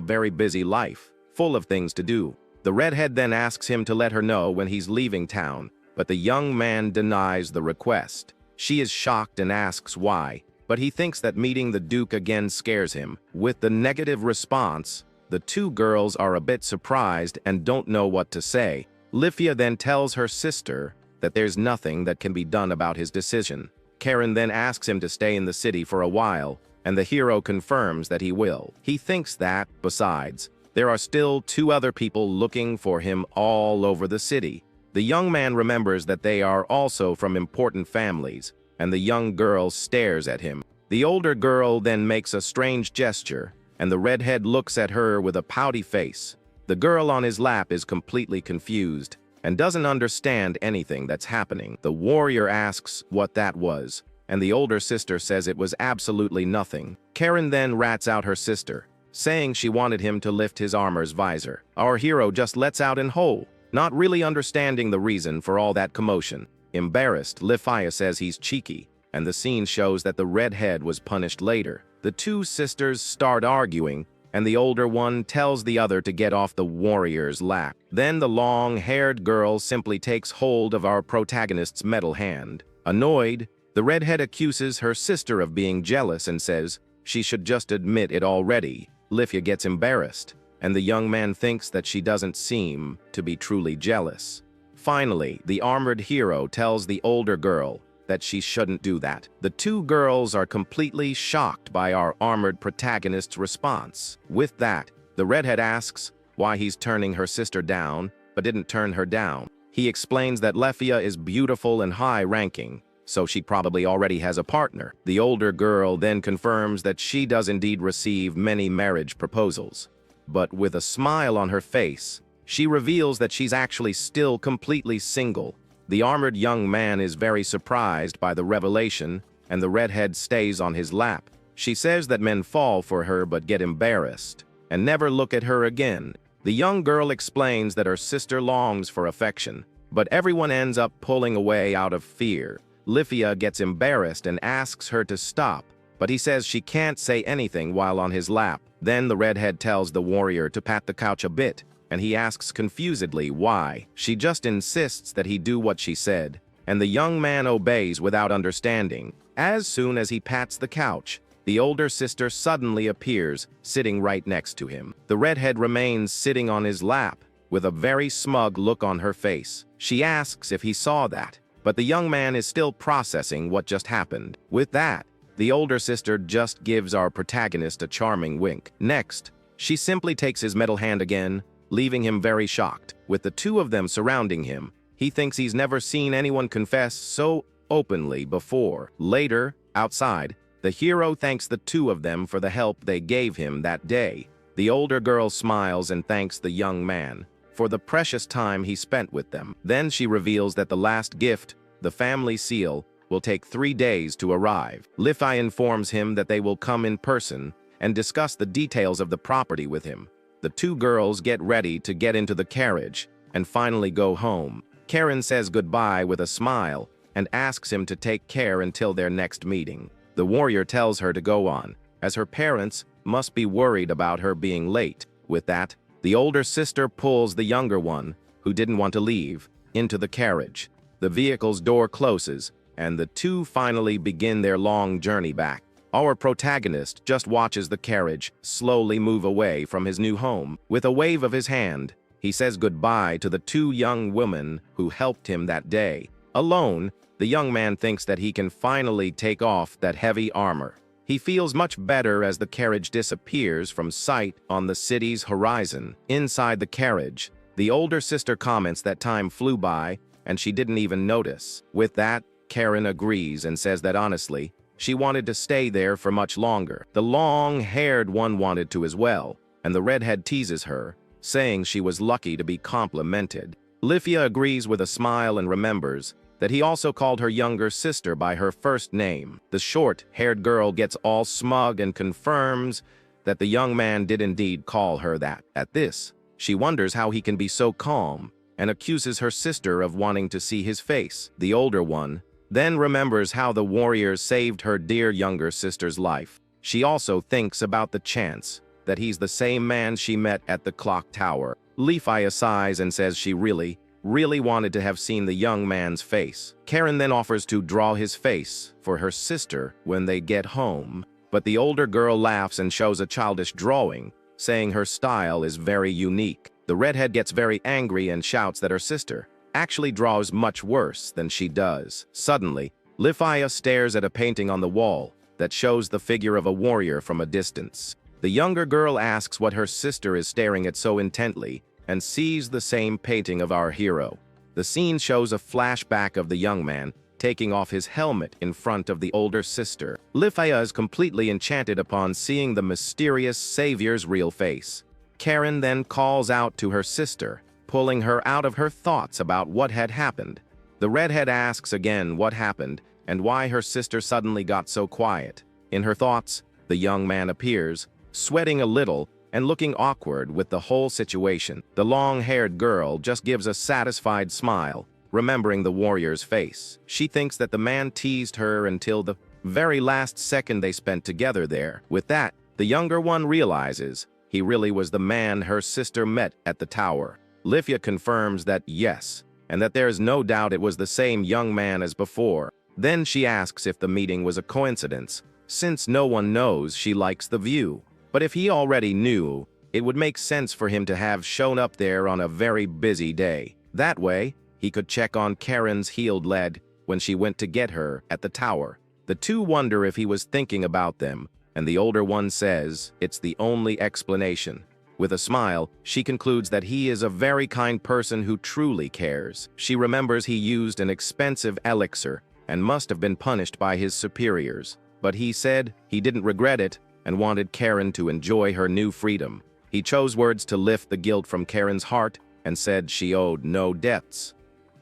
very busy life, full of things to do. The redhead then asks him to let her know when he's leaving town, but the young man denies the request. She is shocked and asks why, but he thinks that meeting the Duke again scares him. With the negative response, the two girls are a bit surprised and don't know what to say. Lifia then tells her sister that there's nothing that can be done about his decision. Karen then asks him to stay in the city for a while, and the hero confirms that he will. He thinks that, besides, there are still two other people looking for him all over the city. The young man remembers that they are also from important families, and the young girl stares at him. The older girl then makes a strange gesture, and the redhead looks at her with a pouty face. The girl on his lap is completely confused and doesn't understand anything that's happening. The warrior asks what that was, and the older sister says it was absolutely nothing. Karen then rats out her sister, saying she wanted him to lift his armor's visor. Our hero just lets out in whole, not really understanding the reason for all that commotion. Embarrassed, Lifia says he's cheeky, and the scene shows that the redhead was punished later. The two sisters start arguing, and the older one tells the other to get off the warrior's lap. Then the long-haired girl simply takes hold of our protagonist's metal hand. Annoyed, the redhead accuses her sister of being jealous and says she should just admit it already. Lifia gets embarrassed, and the young man thinks that she doesn't seem to be truly jealous. Finally, the armored hero tells the older girl that she shouldn't do that. The two girls are completely shocked by our armored protagonist's response. With that, the redhead asks why he's turning her sister down, but didn't turn her down. He explains that Lifia is beautiful and high-ranking, so she probably already has a partner. The older girl then confirms that she does indeed receive many marriage proposals. But with a smile on her face, she reveals that she's actually still completely single. The armored young man is very surprised by the revelation, and the redhead stays on his lap. She says that men fall for her but get embarrassed and never look at her again. The young girl explains that her sister longs for affection, but everyone ends up pulling away out of fear. Lifia gets embarrassed and asks her to stop, but he says she can't say anything while on his lap. Then the redhead tells the warrior to pat the couch a bit, and he asks confusedly why. She just insists that he do what she said, and the young man obeys without understanding. As soon as he pats the couch, the older sister suddenly appears, sitting right next to him. The redhead remains sitting on his lap, with a very smug look on her face. She asks if he saw that, but the young man is still processing what just happened. With that, the older sister just gives our protagonist a charming wink. Next, she simply takes his metal hand again, leaving him very shocked. With the two of them surrounding him, he thinks he's never seen anyone confess so openly before. Later, outside, the hero thanks the two of them for the help they gave him that day. The older girl smiles and thanks the young man, for the precious time he spent with them. Then she reveals that the last gift, the family seal, will take 3 days to arrive. Lifi informs him that they will come in person and discuss the details of the property with him. The two girls get ready to get into the carriage and finally go home. Karen says goodbye with a smile and asks him to take care until their next meeting. The warrior tells her to go on, as her parents must be worried about her being late. With that, the older sister pulls the younger one, who didn't want to leave, into the carriage. The vehicle's door closes, and the two finally begin their long journey back. Our protagonist just watches the carriage slowly move away from his new home. With a wave of his hand, he says goodbye to the two young women who helped him that day. Alone, the young man thinks that he can finally take off that heavy armor. He feels much better as the carriage disappears from sight on the city's horizon. Inside the carriage, the older sister comments that time flew by and she didn't even notice. With that, Karen agrees and says that honestly, she wanted to stay there for much longer. The long-haired one wanted to as well, and the redhead teases her, saying she was lucky to be complimented. Lifia agrees with a smile and remembers that he also called her younger sister by her first name. The short-haired girl gets all smug and confirms that the young man did indeed call her that. At this, she wonders how he can be so calm and accuses her sister of wanting to see his face. The older one then remembers how the warriors saved her dear younger sister's life. She also thinks about the chance that he's the same man she met at the clock tower. Lifia sighs and says she really wanted to have seen the young man's face. Karen then offers to draw his face for her sister when they get home, but the older girl laughs and shows a childish drawing, saying her style is very unique. The redhead gets very angry and shouts that her sister actually draws much worse than she does. Suddenly, Lifia stares at a painting on the wall that shows the figure of a warrior from a distance. The younger girl asks what her sister is staring at so intently and sees the same painting of our hero. The scene shows a flashback of the young man taking off his helmet in front of the older sister. Lifia is completely enchanted upon seeing the mysterious savior's real face. Karen then calls out to her sister, pulling her out of her thoughts about what had happened. The redhead asks again what happened and why her sister suddenly got so quiet. In her thoughts, the young man appears, sweating a little and looking awkward with the whole situation. The long-haired girl just gives a satisfied smile, remembering the warrior's face. She thinks that the man teased her until the very last second they spent together there. With that, the younger one realizes he really was the man her sister met at the tower. Lifia confirms that yes, and that there is no doubt it was the same young man as before. Then she asks if the meeting was a coincidence, since no one knows she likes the view. But if he already knew, it would make sense for him to have shown up there on a very busy day. That way, he could check on Karen's healed leg when she went to get her at the tower. The two wonder if he was thinking about them, and the older one says it's the only explanation. With a smile, she concludes that he is a very kind person who truly cares. She remembers he used an expensive elixir and must have been punished by his superiors. But he said he didn't regret it and wanted Karen to enjoy her new freedom. He chose words to lift the guilt from Karen's heart and said she owed no debts.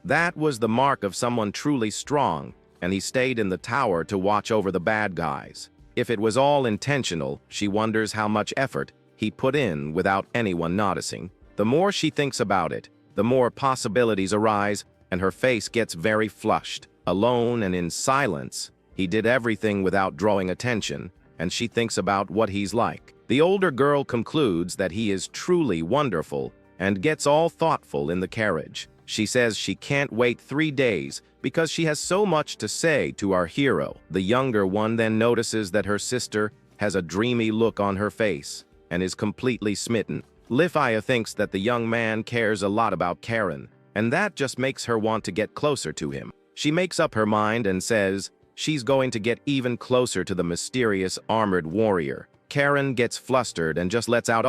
That was the mark of someone truly strong, and he stayed in the tower to watch over the bad guys. If it was all intentional, she wonders how much effort he put in without anyone noticing. The more she thinks about it, the more possibilities arise, and her face gets very flushed. Alone and in silence, he did everything without drawing attention, and she thinks about what he's like. The older girl concludes that he is truly wonderful and gets all thoughtful in the carriage. She says she can't wait 3 days because she has so much to say to our hero. The younger one then notices that her sister has a dreamy look on her face and is completely smitten. Lifia thinks that the young man cares a lot about Karen, and that just makes her want to get closer to him. She makes up her mind and says she's going to get even closer to the mysterious armored warrior. Karen gets flustered and just lets out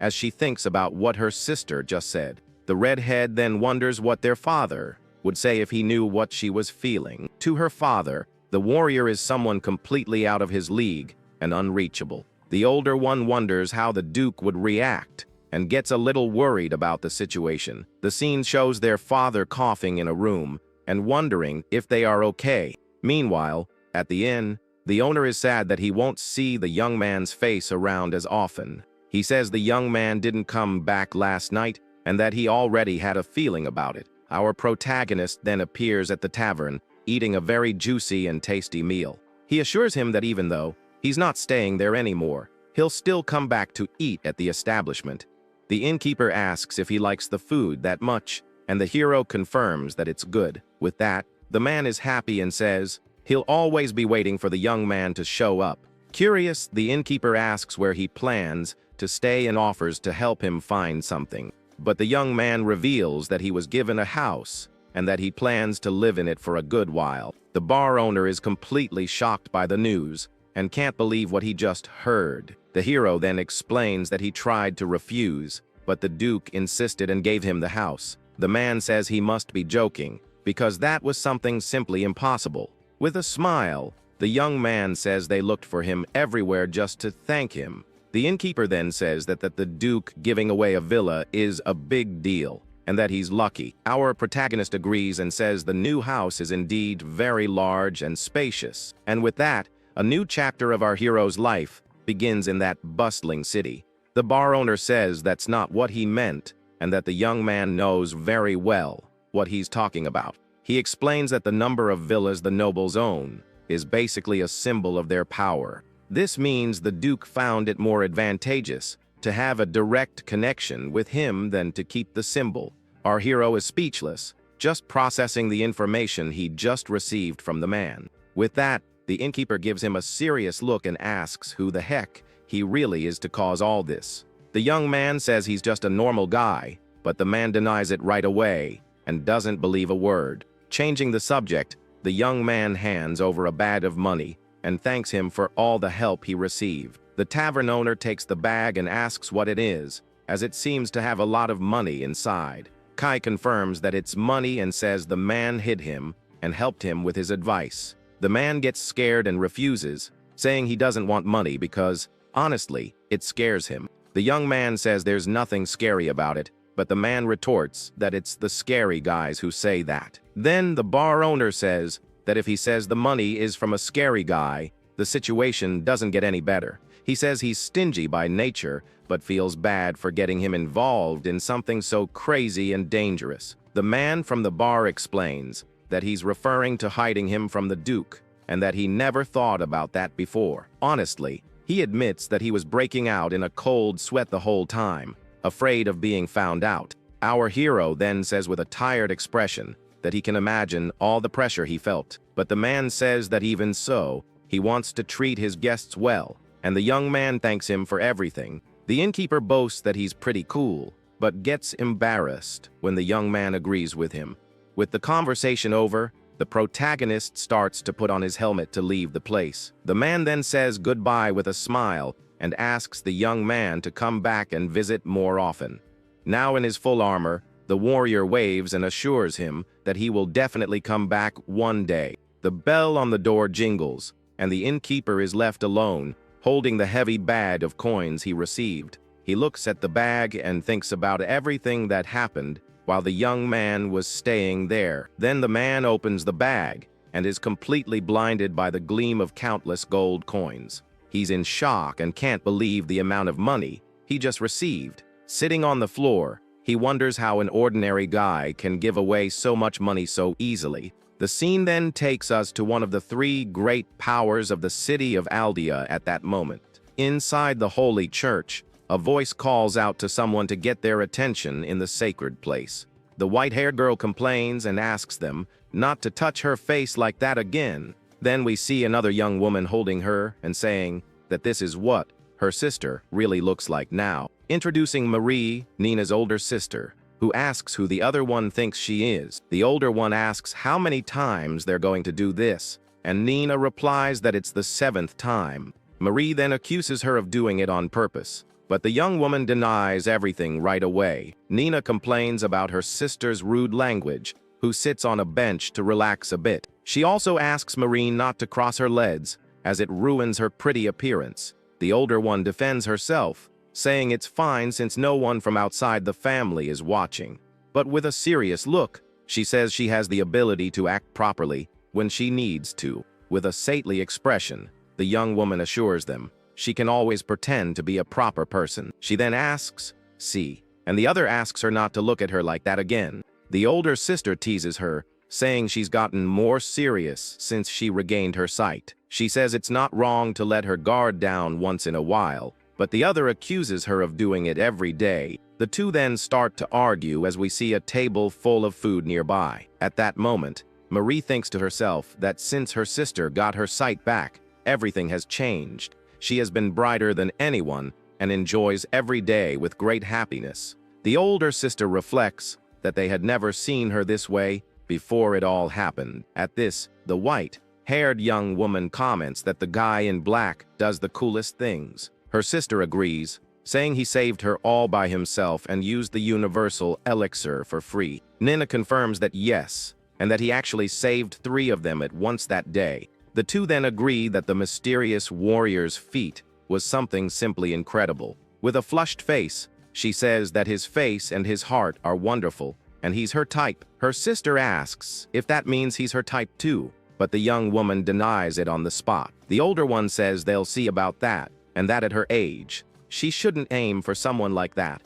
as she thinks about what her sister just said. The redhead then wonders what their father would say if he knew what she was feeling. To her father, the warrior is someone completely out of his league and unreachable. The older one wonders how the Duke would react and gets a little worried about the situation. The scene shows their father coughing in a room and wondering if they are okay. Meanwhile, at the inn, the owner is sad that he won't see the young man's face around as often. He says the young man didn't come back last night and that he already had a feeling about it. Our protagonist then appears at the tavern, eating a very juicy and tasty meal. He assures him that even though he's not staying there anymore, he'll still come back to eat at the establishment. The innkeeper asks if he likes the food that much, and the hero confirms that it's good. With that, the man is happy and says he'll always be waiting for the young man to show up. Curious, the innkeeper asks where he plans to stay and offers to help him find something. But the young man reveals that he was given a house and that he plans to live in it for a good while. The bar owner is completely shocked by the news and can't believe what he just heard. The hero then explains that he tried to refuse, but the Duke insisted and gave him the house. The man says he must be joking, because that was something simply impossible. With a smile, the young man says they looked for him everywhere just to thank him. The innkeeper then says that the Duke giving away a villa is a big deal, and that he's lucky. Our protagonist agrees and says the new house is indeed very large and spacious. And with that, a new chapter of our hero's life begins in that bustling city. The bar owner says that's not what he meant, and that the young man knows very well what he's talking about. He explains that the number of villas the nobles own is basically a symbol of their power. This means the Duke found it more advantageous to have a direct connection with him than to keep the symbol. Our hero is speechless, just processing the information he just received from the man. With that, the innkeeper gives him a serious look and asks who the heck he really is to cause all this. The young man says he's just a normal guy, but the man denies it right away and doesn't believe a word. Changing the subject, the young man hands over a bag of money and thanks him for all the help he received. The tavern owner takes the bag and asks what it is, as it seems to have a lot of money inside. Kai confirms that it's money and says the man hid him and helped him with his advice. The man gets scared and refuses, saying he doesn't want money because, honestly, it scares him. The young man says there's nothing scary about it, but the man retorts that it's the scary guys who say that. Then the bar owner says that if he says the money is from a scary guy, the situation doesn't get any better. He says he's stingy by nature, but feels bad for getting him involved in something so crazy and dangerous. The man from the bar explains that he's referring to hiding him from the Duke, and that he never thought about that before. Honestly, he admits that he was breaking out in a cold sweat the whole time, afraid of being found out. Our hero then says with a tired expression that he can imagine all the pressure he felt, but the man says that even so, he wants to treat his guests well, and the young man thanks him for everything. The innkeeper boasts that he's pretty cool, but gets embarrassed when the young man agrees with him. With the conversation over, the protagonist starts to put on his helmet to leave the place. The man then says goodbye with a smile and asks the young man to come back and visit more often. Now in his full armor, the warrior waves and assures him that he will definitely come back one day. The bell on the door jingles, and the innkeeper is left alone, holding the heavy bag of coins he received. He looks at the bag and thinks about everything that happened while the young man was staying there. Then the man opens the bag and is completely blinded by the gleam of countless gold coins. He's in shock and can't believe the amount of money he just received. Sitting on the floor, he wonders how an ordinary guy can give away so much money so easily. The scene then takes us to one of the three great powers of the city of Aldia at that moment. Inside the holy church, a voice calls out to someone to get their attention in the sacred place. The white-haired girl complains and asks them not to touch her face like that again. Then we see another young woman holding her and saying that this is what her sister really looks like now. Introducing Marie, Nina's older sister, who asks who the other one thinks she is. The older one asks how many times they're going to do this, and Nina replies that it's the 7th time. Marie then accuses her of doing it on purpose, but the young woman denies everything right away. Nina complains about her sister's rude language, who sits on a bench to relax a bit. She also asks Marie not to cross her legs, as it ruins her pretty appearance. The older one defends herself, saying it's fine since no one from outside the family is watching. But with a serious look, she says she has the ability to act properly when she needs to. With a saintly expression, the young woman assures them she can always pretend to be a proper person. She then asks, "See," and the other asks her not to look at her like that again. The older sister teases her, saying she's gotten more serious since she regained her sight. She says it's not wrong to let her guard down once in a while, but the other accuses her of doing it every day. The two then start to argue as we see a table full of food nearby. At that moment, Marie thinks to herself that since her sister got her sight back, everything has changed. She has been brighter than anyone and enjoys every day with great happiness. The older sister reflects that they had never seen her this way before it all happened. At this, the white-haired young woman comments that the guy in black does the coolest things. Her sister agrees, saying he saved her all by himself and used the universal elixir for free. Nina confirms that yes, and that he actually saved 3 of them at once that day. The two then agree that the mysterious warrior's feat was something simply incredible. With a flushed face, she says that his face and his heart are wonderful, and he's her type. Her sister asks if that means he's her type too, but the young woman denies it on the spot. The older one says they'll see about that, and that at her age, she shouldn't aim for someone like that.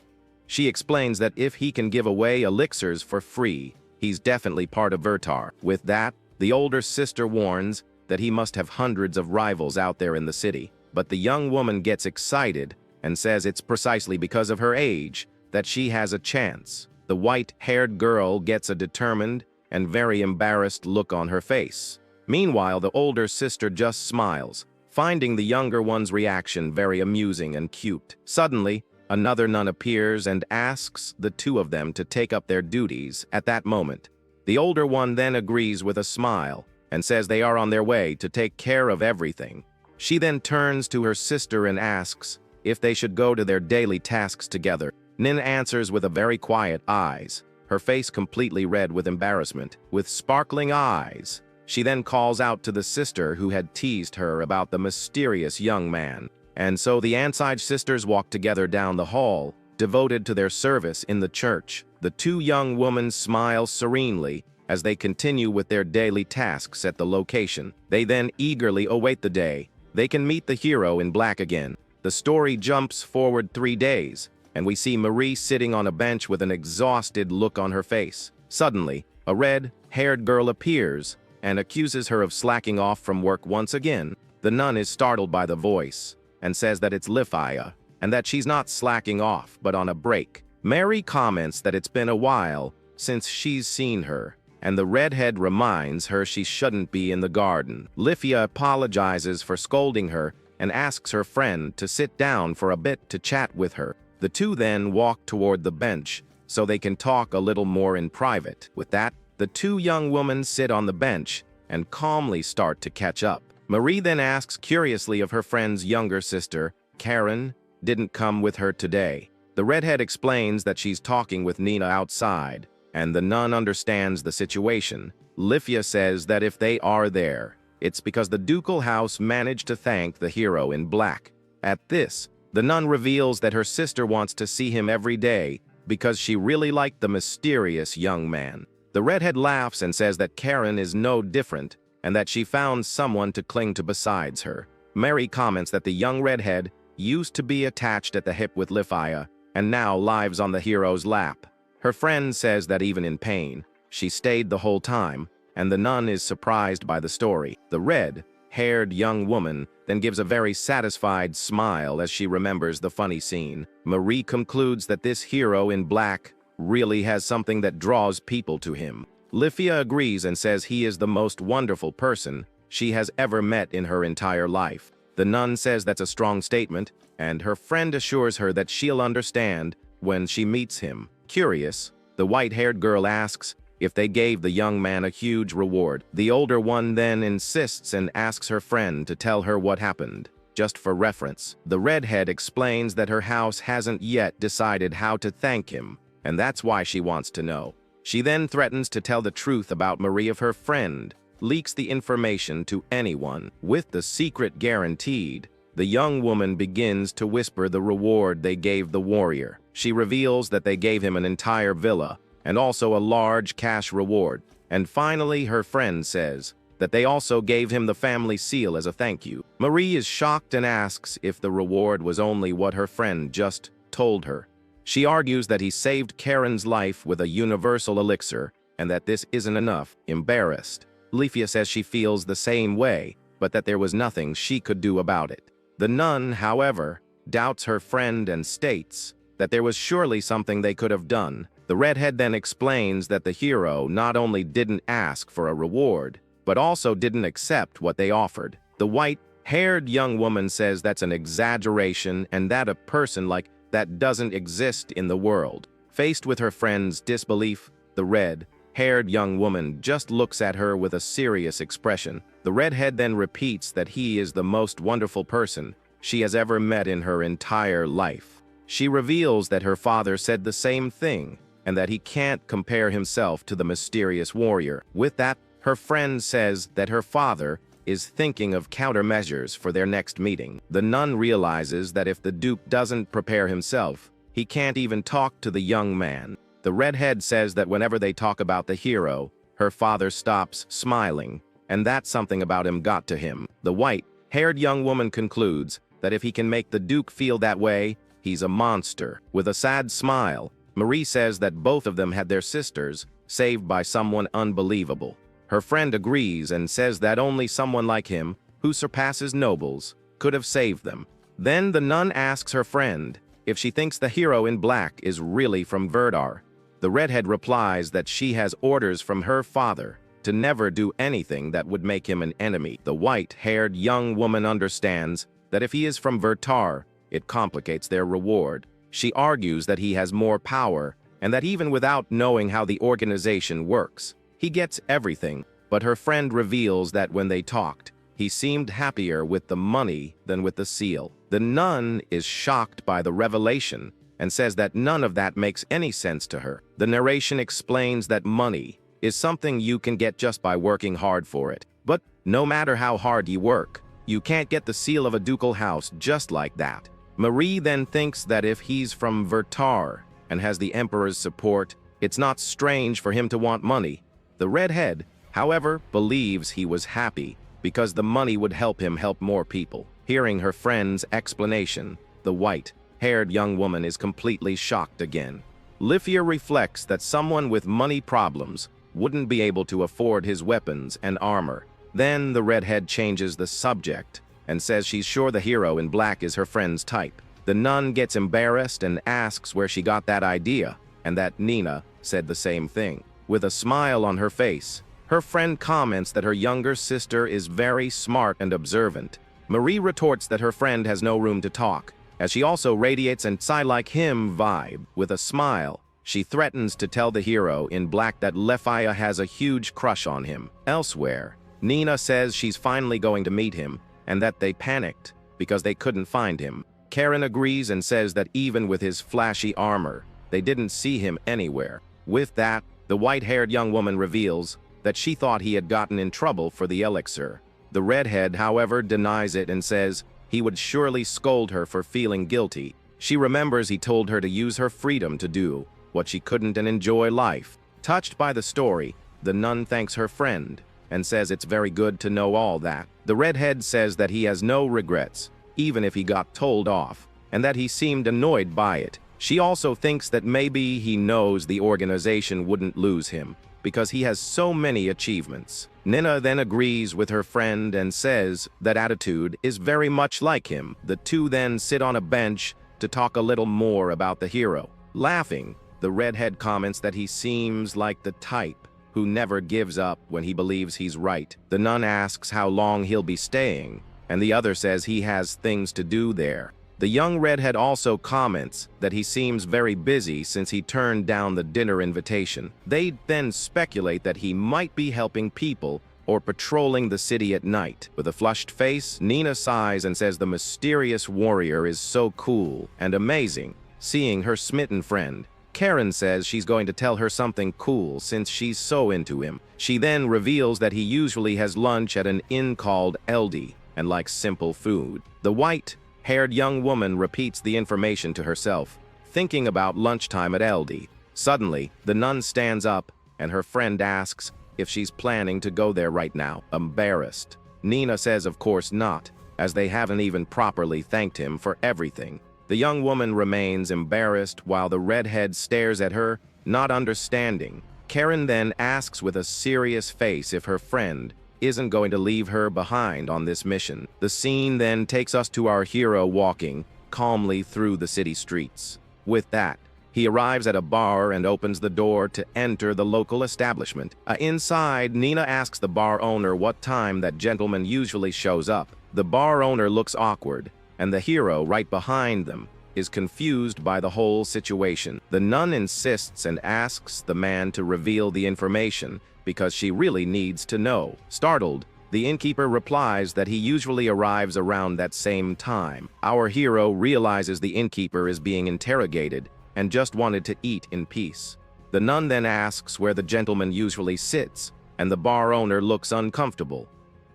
She explains that if he can give away elixirs for free, he's definitely part of Vertar. With that, the older sister warns that he must have hundreds of rivals out there in the city. But the young woman gets excited and says it's precisely because of her age that she has a chance. The white-haired girl gets a determined and very embarrassed look on her face. Meanwhile, the older sister just smiles, finding the younger one's reaction very amusing and cute. Suddenly, another nun appears and asks the two of them to take up their duties at that moment. The older one then agrees with a smile and says they are on their way to take care of everything. She then turns to her sister and asks if they should go to their daily tasks together. Nin answers with a very quiet eyes, her face completely red with embarrassment. With sparkling eyes, she then calls out to the sister who had teased her about the mysterious young man. And so the Anside sisters walk together down the hall, devoted to their service in the church. The two young women smile serenely as they continue with their daily tasks at the location. They then eagerly await the day they can meet the hero in black again. The story jumps forward 3 days, and we see Marie sitting on a bench with an exhausted look on her face. Suddenly, a red-haired girl appears and accuses her of slacking off from work once again. The nun is startled by the voice and says that it's Lifia, and that she's not slacking off, but on a break. Mary comments that it's been a while since she's seen her, and the redhead reminds her she shouldn't be in the garden. Lifia apologizes for scolding her and asks her friend to sit down for a bit to chat with her. The two then walk toward the bench so they can talk a little more in private. With that, the two young women sit on the bench and calmly start to catch up. Marie then asks curiously if her friend's younger sister, Karen, didn't come with her today. The redhead explains that she's talking with Nina outside, and the nun understands the situation. Lifia says that if they are there, it's because the ducal house managed to thank the hero in black. At this, the nun reveals that her sister wants to see him every day because she really liked the mysterious young man. The redhead laughs and says that Karen is no different and that she found someone to cling to besides her. Mary comments that the young redhead used to be attached at the hip with Lifia and now lives on the hero's lap. Her friend says that even in pain, she stayed the whole time, and the nun is surprised by the story. The red-haired young woman then gives a very satisfied smile as she remembers the funny scene. Marie concludes that this hero in black really has something that draws people to him. Lifia agrees and says he is the most wonderful person she has ever met in her entire life. The nun says that's a strong statement, and her friend assures her that she'll understand when she meets him. Curious, the white-haired girl asks if they gave the young man a huge reward. The older one then insists and asks her friend to tell her what happened. Just for reference, the redhead explains that her house hasn't yet decided how to thank him, and that's why she wants to know. She then threatens to tell the truth about Marie if her friend leaks the information to anyone. With the secret guaranteed, The young woman begins to whisper the reward they gave the warrior. She reveals that they gave him an entire villa and also a large cash reward. And finally, her friend says that they also gave him the family seal as a thank you. Marie is shocked and asks if the reward was only what her friend just told her. She argues that he saved Karen's life with a universal elixir and that this isn't enough. Embarrassed, Leafia says she feels the same way, but that there was nothing she could do about it. The nun, however, doubts her friend and states that there was surely something they could have done. The redhead then explains that the hero not only didn't ask for a reward, but also didn't accept what they offered. The white-haired young woman says that's an exaggeration and that a person like that doesn't exist in the world. Faced with her friend's disbelief, the red-haired young woman just looks at her with a serious expression. The redhead then repeats that he is the most wonderful person she has ever met in her entire life. She reveals that her father said the same thing and that he can't compare himself to the mysterious warrior. With that, her friend says that her father is thinking of countermeasures for their next meeting. The nun realizes that if the duke doesn't prepare himself, he can't even talk to the young man. The redhead says that whenever they talk about the hero, her father stops smiling, and that something about him got to him. The white-haired young woman concludes that if he can make the duke feel that way, he's a monster. With a sad smile, Marie says that both of them had their sisters saved by someone unbelievable. Her friend agrees and says that only someone like him, who surpasses nobles, could have saved them. Then the nun asks her friend if she thinks the hero in black is really from Verdar. The redhead replies that she has orders from her father to never do anything that would make him an enemy. The white-haired young woman understands that if he is from Verdar, it complicates their reward. She argues that he has more power and that even without knowing how the organization works, he gets everything. But her friend reveals that when they talked, he seemed happier with the money than with the seal. The nun is shocked by the revelation and says that none of that makes any sense to her. The narration explains that money is something you can get just by working hard for it. But no matter how hard you work, you can't get the seal of a ducal house just like that. Marie then thinks that if he's from Verdar and has the emperor's support, it's not strange for him to want money. The redhead, however, believes he was happy because the money would help him help more people. Hearing her friend's explanation, the white-haired young woman is completely shocked again. Leafia reflects that someone with money problems wouldn't be able to afford his weapons and armor. Then the redhead changes the subject and says she's sure the hero in black is her friend's type. The nun gets embarrassed and asks where she got that idea, and that Nina said the same thing. With a smile on her face, her friend comments that her younger sister is very smart and observant. Marie retorts that her friend has no room to talk, as she also radiates an "I-like him" vibe. With a smile, she threatens to tell the hero in black that Leafia has a huge crush on him. Elsewhere, Nina says she's finally going to meet him, and that they panicked because they couldn't find him. Karen agrees and says that even with his flashy armor, they didn't see him anywhere. With that, the white-haired young woman reveals that she thought he had gotten in trouble for the elixir. The redhead, however, denies it and says he would surely scold her for feeling guilty. She remembers he told her to use her freedom to do what she couldn't and enjoy life. Touched by the story, the nun thanks her friend and says it's very good to know all that. The redhead says that he has no regrets, even if he got told off, and that he seemed annoyed by it. She also thinks that maybe he knows the organization wouldn't lose him, because he has so many achievements. Nina then agrees with her friend and says that attitude is very much like him. The two then sit on a bench to talk a little more about the hero. Laughing, the redhead comments that he seems like the type who never gives up when he believes he's right. The nun asks how long he'll be staying, and the other says he has things to do there. The young redhead also comments that he seems very busy since he turned down the dinner invitation. They then speculate that he might be helping people or patrolling the city at night. With a flushed face, Nina sighs and says the mysterious warrior is so cool and amazing. Seeing her smitten friend, Karen says she's going to tell her something cool since she's so into him. She then reveals that he usually has lunch at an inn called Aldia and likes simple food. The The white-haired young woman repeats the information to herself, thinking about lunchtime at Aldia. Suddenly, the nun stands up, and her friend asks if she's planning to go there right now. Embarrassed, Nina says of course not, as they haven't even properly thanked him for everything. The young woman remains embarrassed while the redhead stares at her, not understanding. Karen then asks with a serious face if her friend isn't going to leave her behind on this mission. The scene then takes us to our hero walking calmly through the city streets. With that, he arrives at a bar and opens the door to enter the local establishment. Inside, Nina asks the bar owner what time that gentleman usually shows up. The bar owner looks awkward, and the hero right behind them is confused by the whole situation. The nun insists and asks the man to reveal the information because she really needs to know. Startled, the innkeeper replies that he usually arrives around that same time. Our hero realizes the innkeeper is being interrogated and just wanted to eat in peace. The nun then asks where the gentleman usually sits, and the bar owner looks uncomfortable.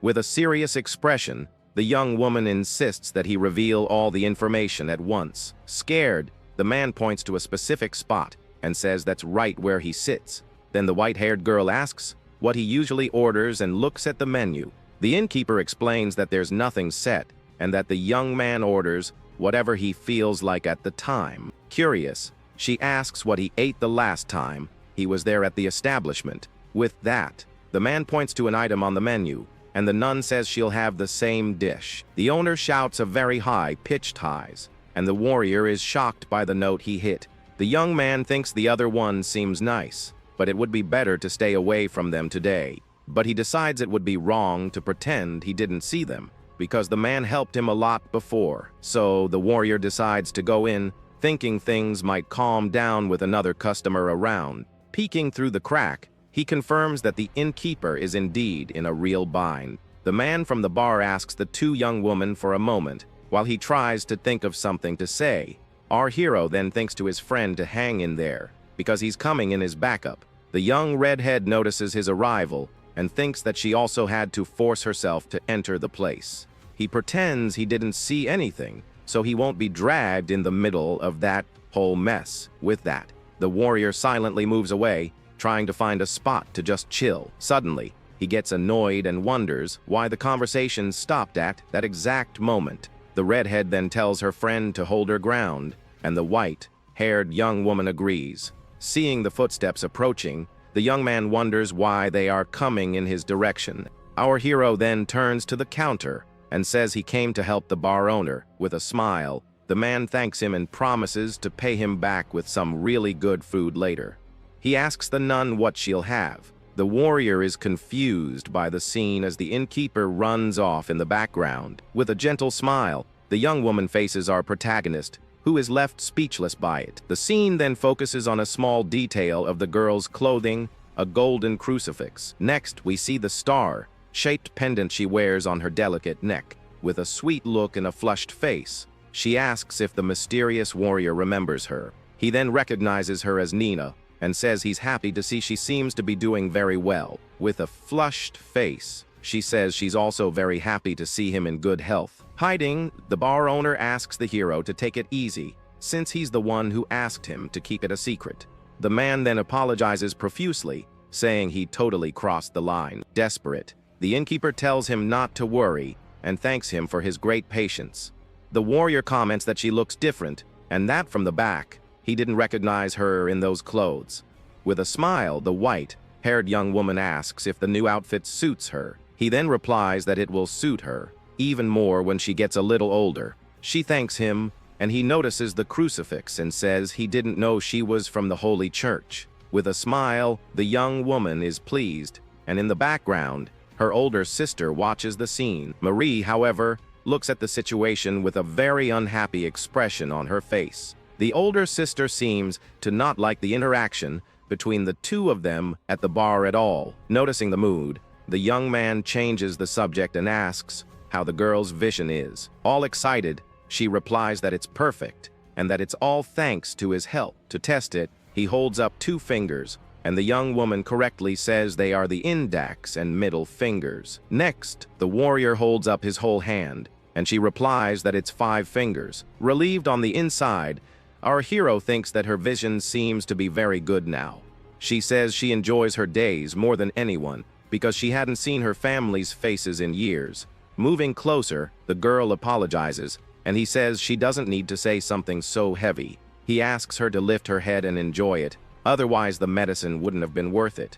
With a serious expression, the young woman insists that he reveal all the information at once. Scared, the man points to a specific spot and says that's right where he sits. Then the white-haired girl asks what he usually orders and looks at the menu. The innkeeper explains that there's nothing set and that the young man orders whatever he feels like at the time. Curious, she asks what he ate the last time he was there at the establishment. With that, the man points to an item on the menu, and the nun says she'll have the same dish. The owner shouts a very high-pitched highs, and the warrior is shocked by the note he hit. The young man thinks the other one seems nice, but it would be better to stay away from them today. But he decides it would be wrong to pretend he didn't see them, because the man helped him a lot before. So the warrior decides to go in, thinking things might calm down with another customer around. Peeking through the crack, he confirms that the innkeeper is indeed in a real bind. The man from the bar asks the two young women for a moment, while he tries to think of something to say. Our hero then thinks to his friend to hang in there, because he's coming in his backup. The young redhead notices his arrival, and thinks that she also had to force herself to enter the place. He pretends he didn't see anything, so he won't be dragged in the middle of that whole mess. With that, the warrior silently moves away, trying to find a spot to just chill. Suddenly, he gets annoyed and wonders why the conversation stopped at that exact moment. The redhead then tells her friend to hold her ground, and the white-haired young woman agrees. Seeing the footsteps approaching, the young man wonders why they are coming in his direction. Our hero then turns to the counter and says he came to help the bar owner. With a smile, the man thanks him and promises to pay him back with some really good food later. He asks the nun what she'll have. The warrior is confused by the scene as the innkeeper runs off in the background. With a gentle smile, the young woman faces our protagonist, who is left speechless by it. The scene then focuses on a small detail of the girl's clothing, a golden crucifix. Next, we see the star-shaped pendant she wears on her delicate neck. With a sweet look and a flushed face, she asks if the mysterious warrior remembers her. He then recognizes her as Nina, and says he's happy to see she seems to be doing very well. With a flushed face, she says she's also very happy to see him in good health. Hiding, the bar owner asks the hero to take it easy, since he's the one who asked him to keep it a secret. The man then apologizes profusely, saying he totally crossed the line. Desperate, the innkeeper tells him not to worry, and thanks him for his great patience. The warrior comments that she looks different, and that from the back, he didn't recognize her in those clothes. With a smile, the white-haired young woman asks if the new outfit suits her. He then replies that it will suit her, even more when she gets a little older. She thanks him, and he notices the crucifix and says he didn't know she was from the Holy Church. With a smile, the young woman is pleased, and in the background, her older sister watches the scene. Marie, however, looks at the situation with a very unhappy expression on her face. The older sister seems to not like the interaction between the two of them at the bar at all. Noticing the mood, the young man changes the subject and asks how the girl's vision is. All excited, she replies that it's perfect, and that it's all thanks to his help. To test it, he holds up 2 fingers, and the young woman correctly says they are the index and middle fingers. Next, the warrior holds up his whole hand, and she replies that it's 5 fingers. Relieved on the inside, our hero thinks that her vision seems to be very good now. She says she enjoys her days more than anyone because she hadn't seen her family's faces in years. Moving closer, the girl apologizes, and he says she doesn't need to say something so heavy. He asks her to lift her head and enjoy it, otherwise the medicine wouldn't have been worth it.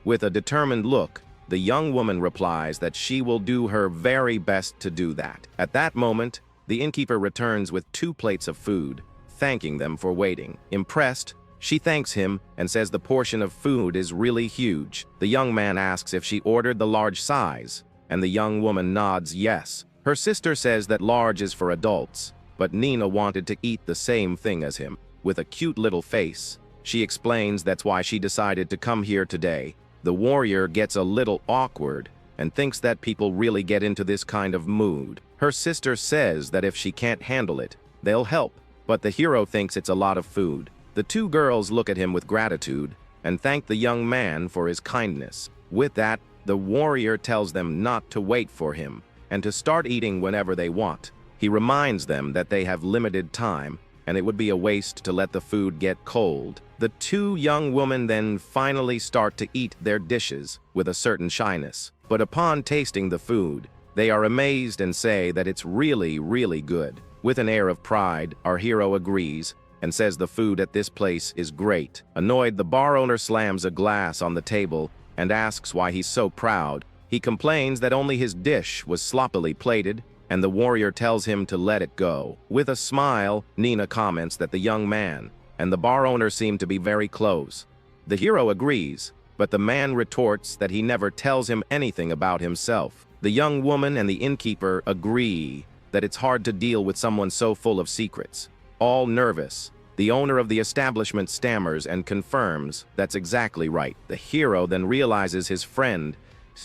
With a determined look, the young woman replies that she will do her very best to do that. At that moment, the innkeeper returns with 2 plates of food, thanking them for waiting. Impressed, she thanks him and says the portion of food is really huge. The young man asks if she ordered the large size, and the young woman nods yes. Her sister says that large is for adults, but Nina wanted to eat the same thing as him. With a cute little face, she explains that's why she decided to come here today. The warrior gets a little awkward and thinks that people really get into this kind of mood. Her sister says that if she can't handle it, they'll help, but the hero thinks it's a lot of food. The 2 girls look at him with gratitude and thank the young man for his kindness. With that, the warrior tells them not to wait for him and to start eating whenever they want. He reminds them that they have limited time and it would be a waste to let the food get cold. The 2 young women then finally start to eat their dishes with a certain shyness. But upon tasting the food, they are amazed and say that it's really, really good. With an air of pride, our hero agrees and says the food at this place is great. Annoyed, the bar owner slams a glass on the table and asks why he's so proud. He complains that only his dish was sloppily plated, and the warrior tells him to let it go. With a smile, Nina comments that the young man and the bar owner seem to be very close. The hero agrees, but the man retorts that he never tells him anything about himself. The young woman and the innkeeper agree that it's hard to deal with someone so full of secrets. All nervous, the owner of the establishment stammers and confirms that's exactly right. The hero then realizes his friend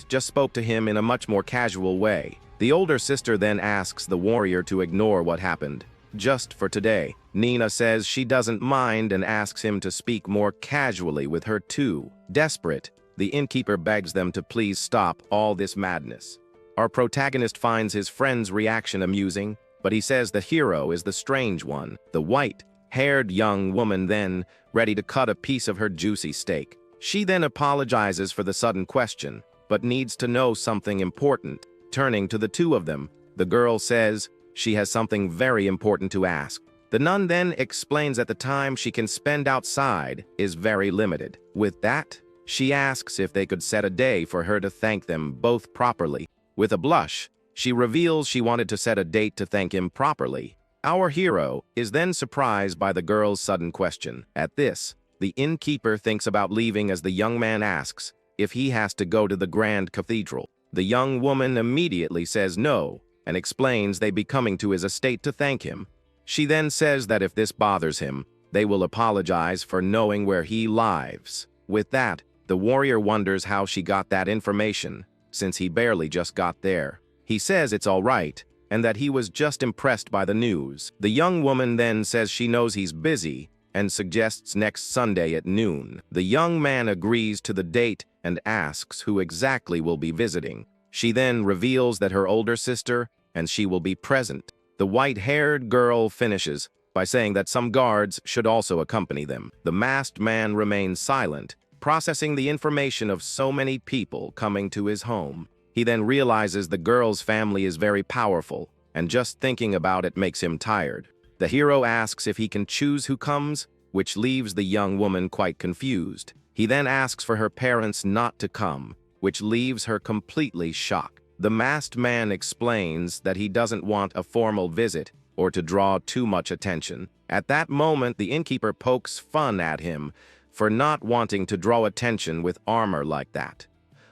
just spoke to him in a much more casual way. The older sister then asks the warrior to ignore what happened, just for today. Nina says she doesn't mind and asks him to speak more casually with her too. Desperate, the innkeeper begs them to please stop all this madness. Our protagonist finds his friend's reaction amusing, but he says the hero is the strange one. The white-haired young woman then, ready to cut a piece of her juicy steak. She then apologizes for the sudden question, but needs to know something important. Turning to the 2 of them, the girl says she has something very important to ask. The nun then explains that the time she can spend outside is very limited. With that, she asks if they could set a day for her to thank them both properly. With a blush, she reveals she wanted to set a date to thank him properly. Our hero is then surprised by the girl's sudden question. At this, the innkeeper thinks about leaving as the young man asks if he has to go to the Grand Cathedral. The young woman immediately says no and explains they'd be coming to his estate to thank him. She then says that if this bothers him, they will apologize for knowing where he lives. With that, the warrior wonders how she got that information, since he barely just got there. He says it's all right, and that he was just impressed by the news. The young woman then says she knows he's busy, and suggests next Sunday at noon. The young man agrees to the date and asks who exactly will be visiting. She then reveals that her older sister and she will be present. The white-haired girl finishes by saying that some guards should also accompany them. The masked man remains silent, processing the information of so many people coming to his home. He then realizes the girl's family is very powerful, and just thinking about it makes him tired. The hero asks if he can choose who comes, which leaves the young woman quite confused. He then asks for her parents not to come, which leaves her completely shocked. The masked man explains that he doesn't want a formal visit or to draw too much attention. At that moment, the innkeeper pokes fun at him for not wanting to draw attention with armor like that.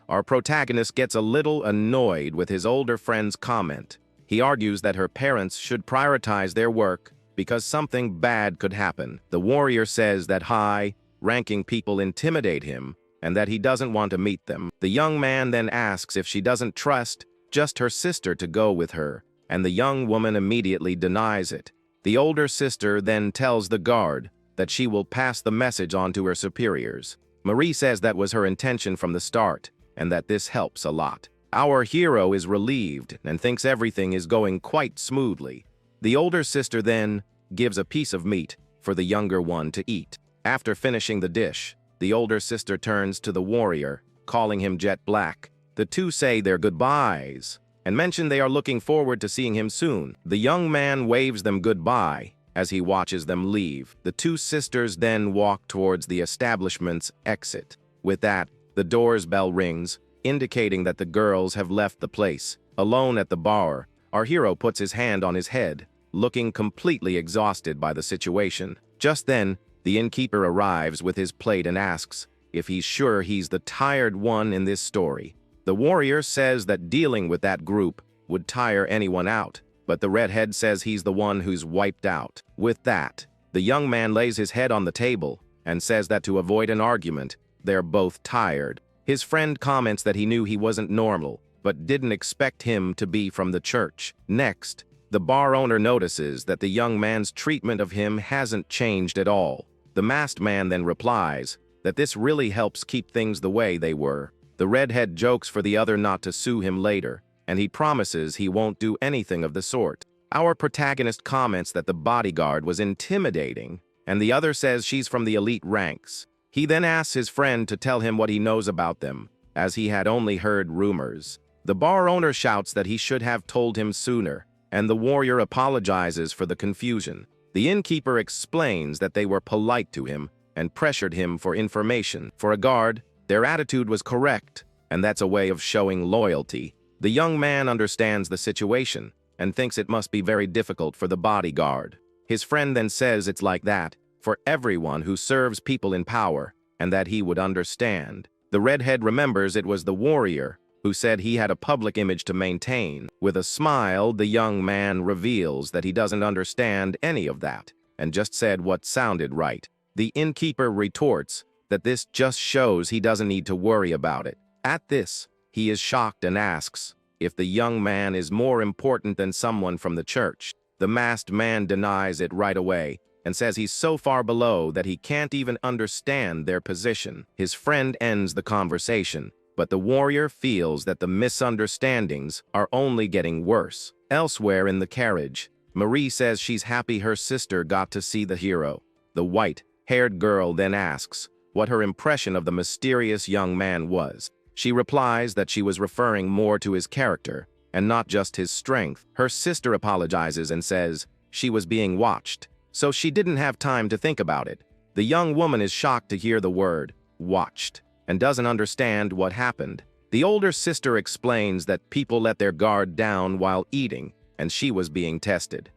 Our protagonist gets a little annoyed with his older friend's comment. He argues that her parents should prioritize their work because something bad could happen. The warrior says that high-ranking people intimidate him and that he doesn't want to meet them. The young man then asks if she doesn't trust just her sister to go with her, and the young woman immediately denies it. The older sister then tells the guard that she will pass the message on to her superiors. Marie says that was her intention from the start, and that this helps a lot. Our hero is relieved and thinks everything is going quite smoothly. The older sister then gives a piece of meat for the younger one to eat. After finishing the dish, the older sister turns to the warrior, calling him Jet Black. The two say their goodbyes and mention they are looking forward to seeing him soon. The young man waves them goodbye as he watches them leave. The two sisters then walk towards the establishment's exit. With that, the door's bell rings, indicating that the girls have left the place. Alone at the bar, our hero puts his hand on his head, looking completely exhausted by the situation. Just then, the innkeeper arrives with his plate and asks if he's sure he's the tired one in this story. The warrior says that dealing with that group would tire anyone out, but the redhead says he's the one who's wiped out. With that, the young man lays his head on the table and says that to avoid an argument, they're both tired. His friend comments that he knew he wasn't normal, but didn't expect him to be from the church. Next, the bar owner notices that the young man's treatment of him hasn't changed at all. The masked man then replies that this really helps keep things the way they were. The redhead jokes for the other not to sue him later, and he promises he won't do anything of the sort. Our protagonist comments that the bodyguard was intimidating, and the other says she's from the elite ranks. He then asks his friend to tell him what he knows about them, as he had only heard rumors. The bar owner shouts that he should have told him sooner, and the warrior apologizes for the confusion. The innkeeper explains that they were polite to him and pressured him for information. For a guard, their attitude was correct, and that's a way of showing loyalty. The young man understands the situation and thinks it must be very difficult for the bodyguard. His friend then says it's like that for everyone who serves people in power, and that he would understand. The redhead remembers it was the warrior who said he had a public image to maintain. With a smile, the young man reveals that he doesn't understand any of that, and just said what sounded right. The innkeeper retorts that this just shows he doesn't need to worry about it. At this, he is shocked and asks if the young man is more important than someone from the church. The masked man denies it right away and says he's so far below that he can't even understand their position. His friend ends the conversation, but the warrior feels that the misunderstandings are only getting worse. Elsewhere in the carriage, Marie says she's happy her sister got to see the hero. The white-haired girl then asks what her impression of the mysterious young man was. She replies that she was referring more to his character and not just his strength. Her sister apologizes and says she was being watched, so she didn't have time to think about it. The young woman is shocked to hear the word watched and doesn't understand what happened. The older sister explains that people let their guard down while eating, and she was being tested.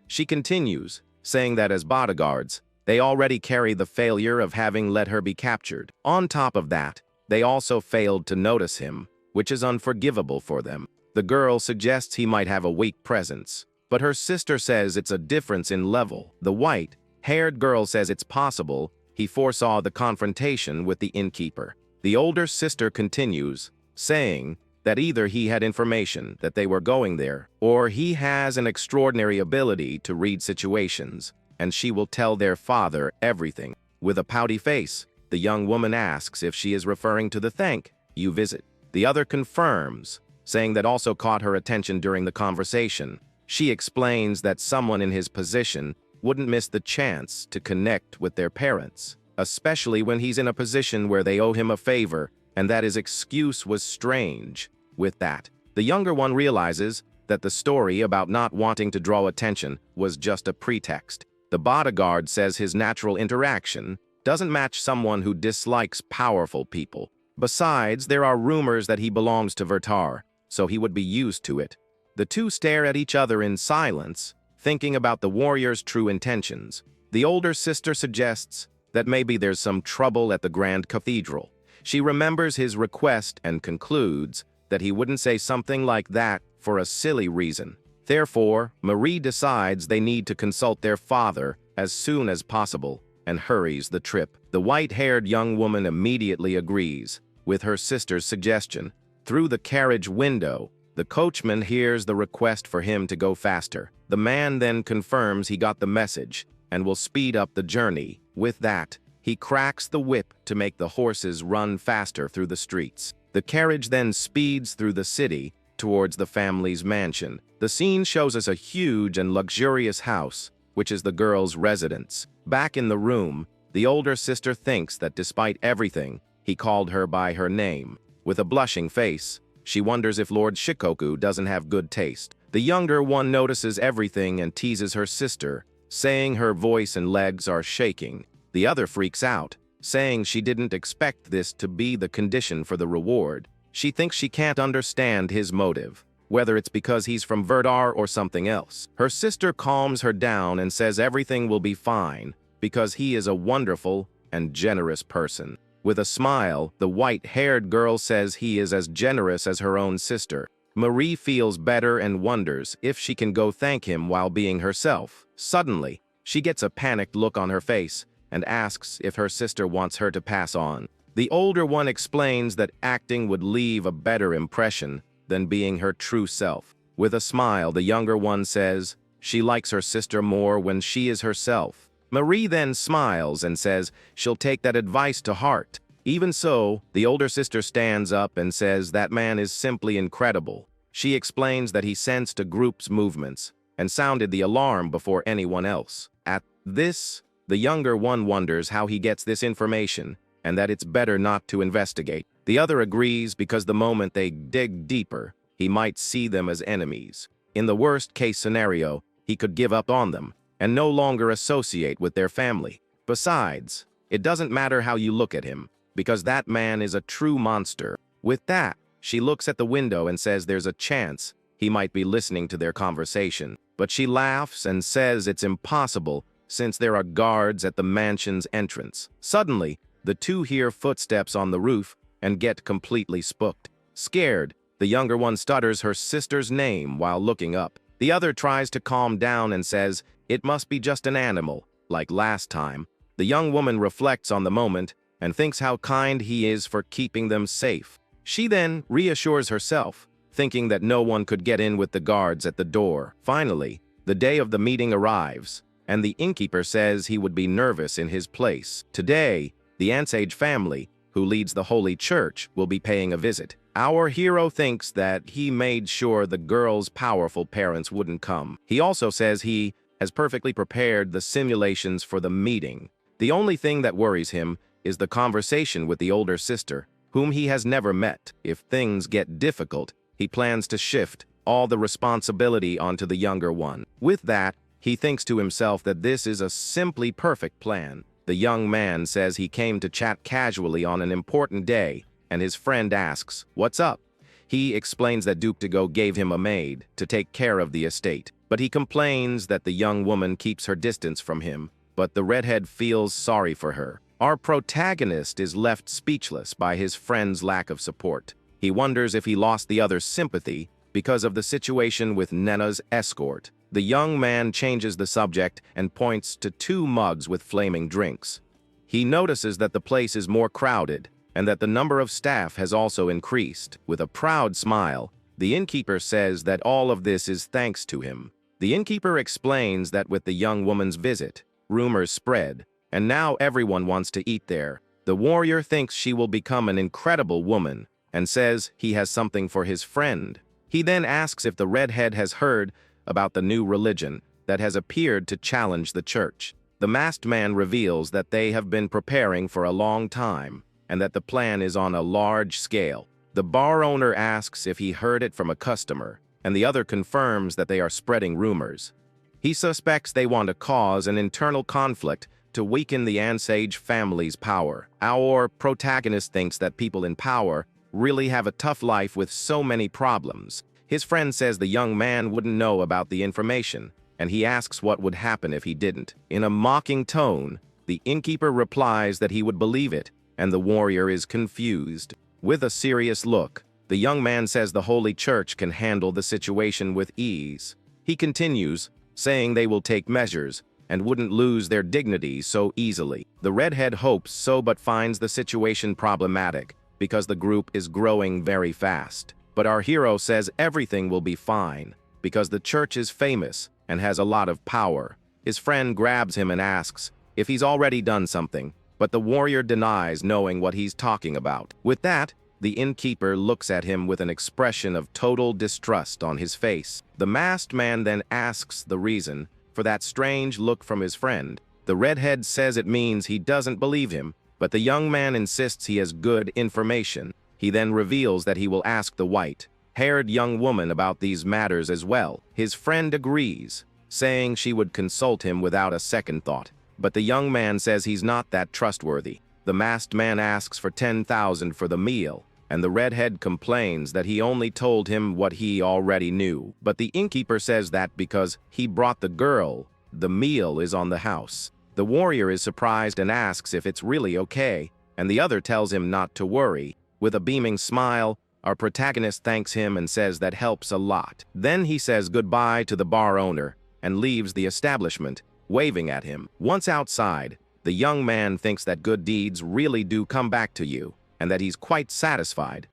She continues, saying that as bodyguards, they already carry the failure of having let her be captured. On top of that, they also failed to notice him, which is unforgivable for them. The girl suggests he might have a weak presence, but her sister says it's a difference in level. The white-haired girl says it's possible he foresaw the confrontation with the innkeeper. The older sister continues, saying that either he had information that they were going there, or he has an extraordinary ability to read situations, and she will tell their father everything. With a pouty face, the young woman asks if she is referring to the thank you visit. The other confirms, saying that also caught her attention during the conversation. She explains that someone in his position wouldn't miss the chance to connect with their parents, especially when he's in a position where they owe him a favor, and that his excuse was strange. With that, the younger one realizes that the story about not wanting to draw attention was just a pretext. The bodyguard says his natural interaction doesn't match someone who dislikes powerful people. Besides, there are rumors that he belongs to Vertar, so he would be used to it. The two stare at each other in silence, thinking about the warrior's true intentions. The older sister suggests that maybe there's some trouble at the Grand Cathedral. She remembers his request and concludes that he wouldn't say something like that for a silly reason. Therefore, Marie decides they need to consult their father as soon as possible and hurries the trip. The white-haired young woman immediately agrees with her sister's suggestion. Through the carriage window, the coachman hears the request for him to go faster. The man then confirms he got the message and will speed up the journey. With that, he cracks the whip to make the horses run faster through the streets. The carriage then speeds through the city towards the family's mansion. The scene shows us a huge and luxurious house, which is the girl's residence. Back in the room, the older sister thinks that despite everything, he called her by her name. With a blushing face, she wonders if Lord Shikoku doesn't have good taste. The younger one notices everything and teases her sister, saying her voice and legs are shaking. The other freaks out, saying she didn't expect this to be the condition for the reward. She thinks she can't understand his motive, whether it's because he's from Verdar or something else. Her sister calms her down and says everything will be fine because he is a wonderful and generous person. With a smile, the white-haired girl says he is as generous as her own sister. Marie feels better and wonders if she can go thank him while being herself. Suddenly, she gets a panicked look on her face and asks if her sister wants her to pass on. The older one explains that acting would leave a better impression than being her true self. With a smile, the younger one says she likes her sister more when she is herself. Marie then smiles and says she'll take that advice to heart. Even so, the older sister stands up and says that man is simply incredible. She explains that he sensed a group's movements and sounded the alarm before anyone else. At this, the younger one wonders how he gets this information and that it's better not to investigate. The other agrees because the moment they dig deeper, he might see them as enemies. In the worst-case scenario, he could give up on them and no longer associate with their family. Besides, it doesn't matter how you look at him, because that man is a true monster. With that, she looks at the window and says there's a chance he might be listening to their conversation. But she laughs and says it's impossible since there are guards at the mansion's entrance. Suddenly, the two hear footsteps on the roof and get completely spooked. Scared, the younger one stutters her sister's name while looking up. The other tries to calm down and says it must be just an animal, like last time. The young woman reflects on the moment and thinks how kind he is for keeping them safe. She then reassures herself, thinking that no one could get in with the guards at the door. Finally, the day of the meeting arrives, and the innkeeper says he would be nervous in his place. Today, the Ansage family, who leads the Holy Church, will be paying a visit. Our hero thinks that he made sure the girl's powerful parents wouldn't come. He also says he has perfectly prepared the simulations for the meeting. The only thing that worries him is the conversation with the older sister, whom he has never met. If things get difficult, he plans to shift all the responsibility onto the younger one. With that, he thinks to himself that this is a simply perfect plan. The young man says he came to chat casually on an important day, and his friend asks, "What's up?" He explains that Duke Dago gave him a maid to take care of the estate, but he complains that the young woman keeps her distance from him, but the redhead feels sorry for her. Our protagonist is left speechless by his friend's lack of support. He wonders if he lost the other's sympathy because of the situation with Nena's escort. The young man changes the subject and points to two mugs with flaming drinks. He notices that the place is more crowded and that the number of staff has also increased. With a proud smile, the innkeeper says that all of this is thanks to him. The innkeeper explains that with the young woman's visit, rumors spread, and now everyone wants to eat there. The warrior thinks she will become an incredible woman and says he has something for his friend. He then asks if the redhead has heard about the new religion that has appeared to challenge the church. The masked man reveals that they have been preparing for a long time and that the plan is on a large scale. The bar owner asks if he heard it from a customer, and the other confirms that they are spreading rumors. He suspects they want to cause an internal conflict to weaken the Ansage family's power. Our protagonist thinks that people in power really have a tough life with so many problems. His friend says the young man wouldn't know about the information, and he asks what would happen if he didn't. In a mocking tone, the innkeeper replies that he would believe it, and the warrior is confused. With a serious look, the young man says the Holy Church can handle the situation with ease. He continues, saying they will take measures and wouldn't lose their dignity so easily. The redhead hopes so but finds the situation problematic because the group is growing very fast. But our hero says everything will be fine because the church is famous and has a lot of power. His friend grabs him and asks if he's already done something, but the warrior denies knowing what he's talking about. With that, The innkeeper looks at him with an expression of total distrust on his face. The masked man then asks the reason for that strange look from his friend. The redhead says it means he doesn't believe him, but the young man insists he has good information. He then reveals that he will ask the white-haired young woman about these matters as well. His friend agrees, saying she would consult him without a second thought. But the young man says he's not that trustworthy. The masked man asks for 10,000 for the meal, and the redhead complains that he only told him what he already knew. But the innkeeper says that because he brought the girl, the meal is on the house. The warrior is surprised and asks if it's really okay, and the other tells him not to worry. With a beaming smile, our protagonist thanks him and says that helps a lot. Then he says goodbye to the bar owner and leaves the establishment, waving at him. Once outside, the young man thinks that good deeds really do come back to you, and that he's quite satisfied.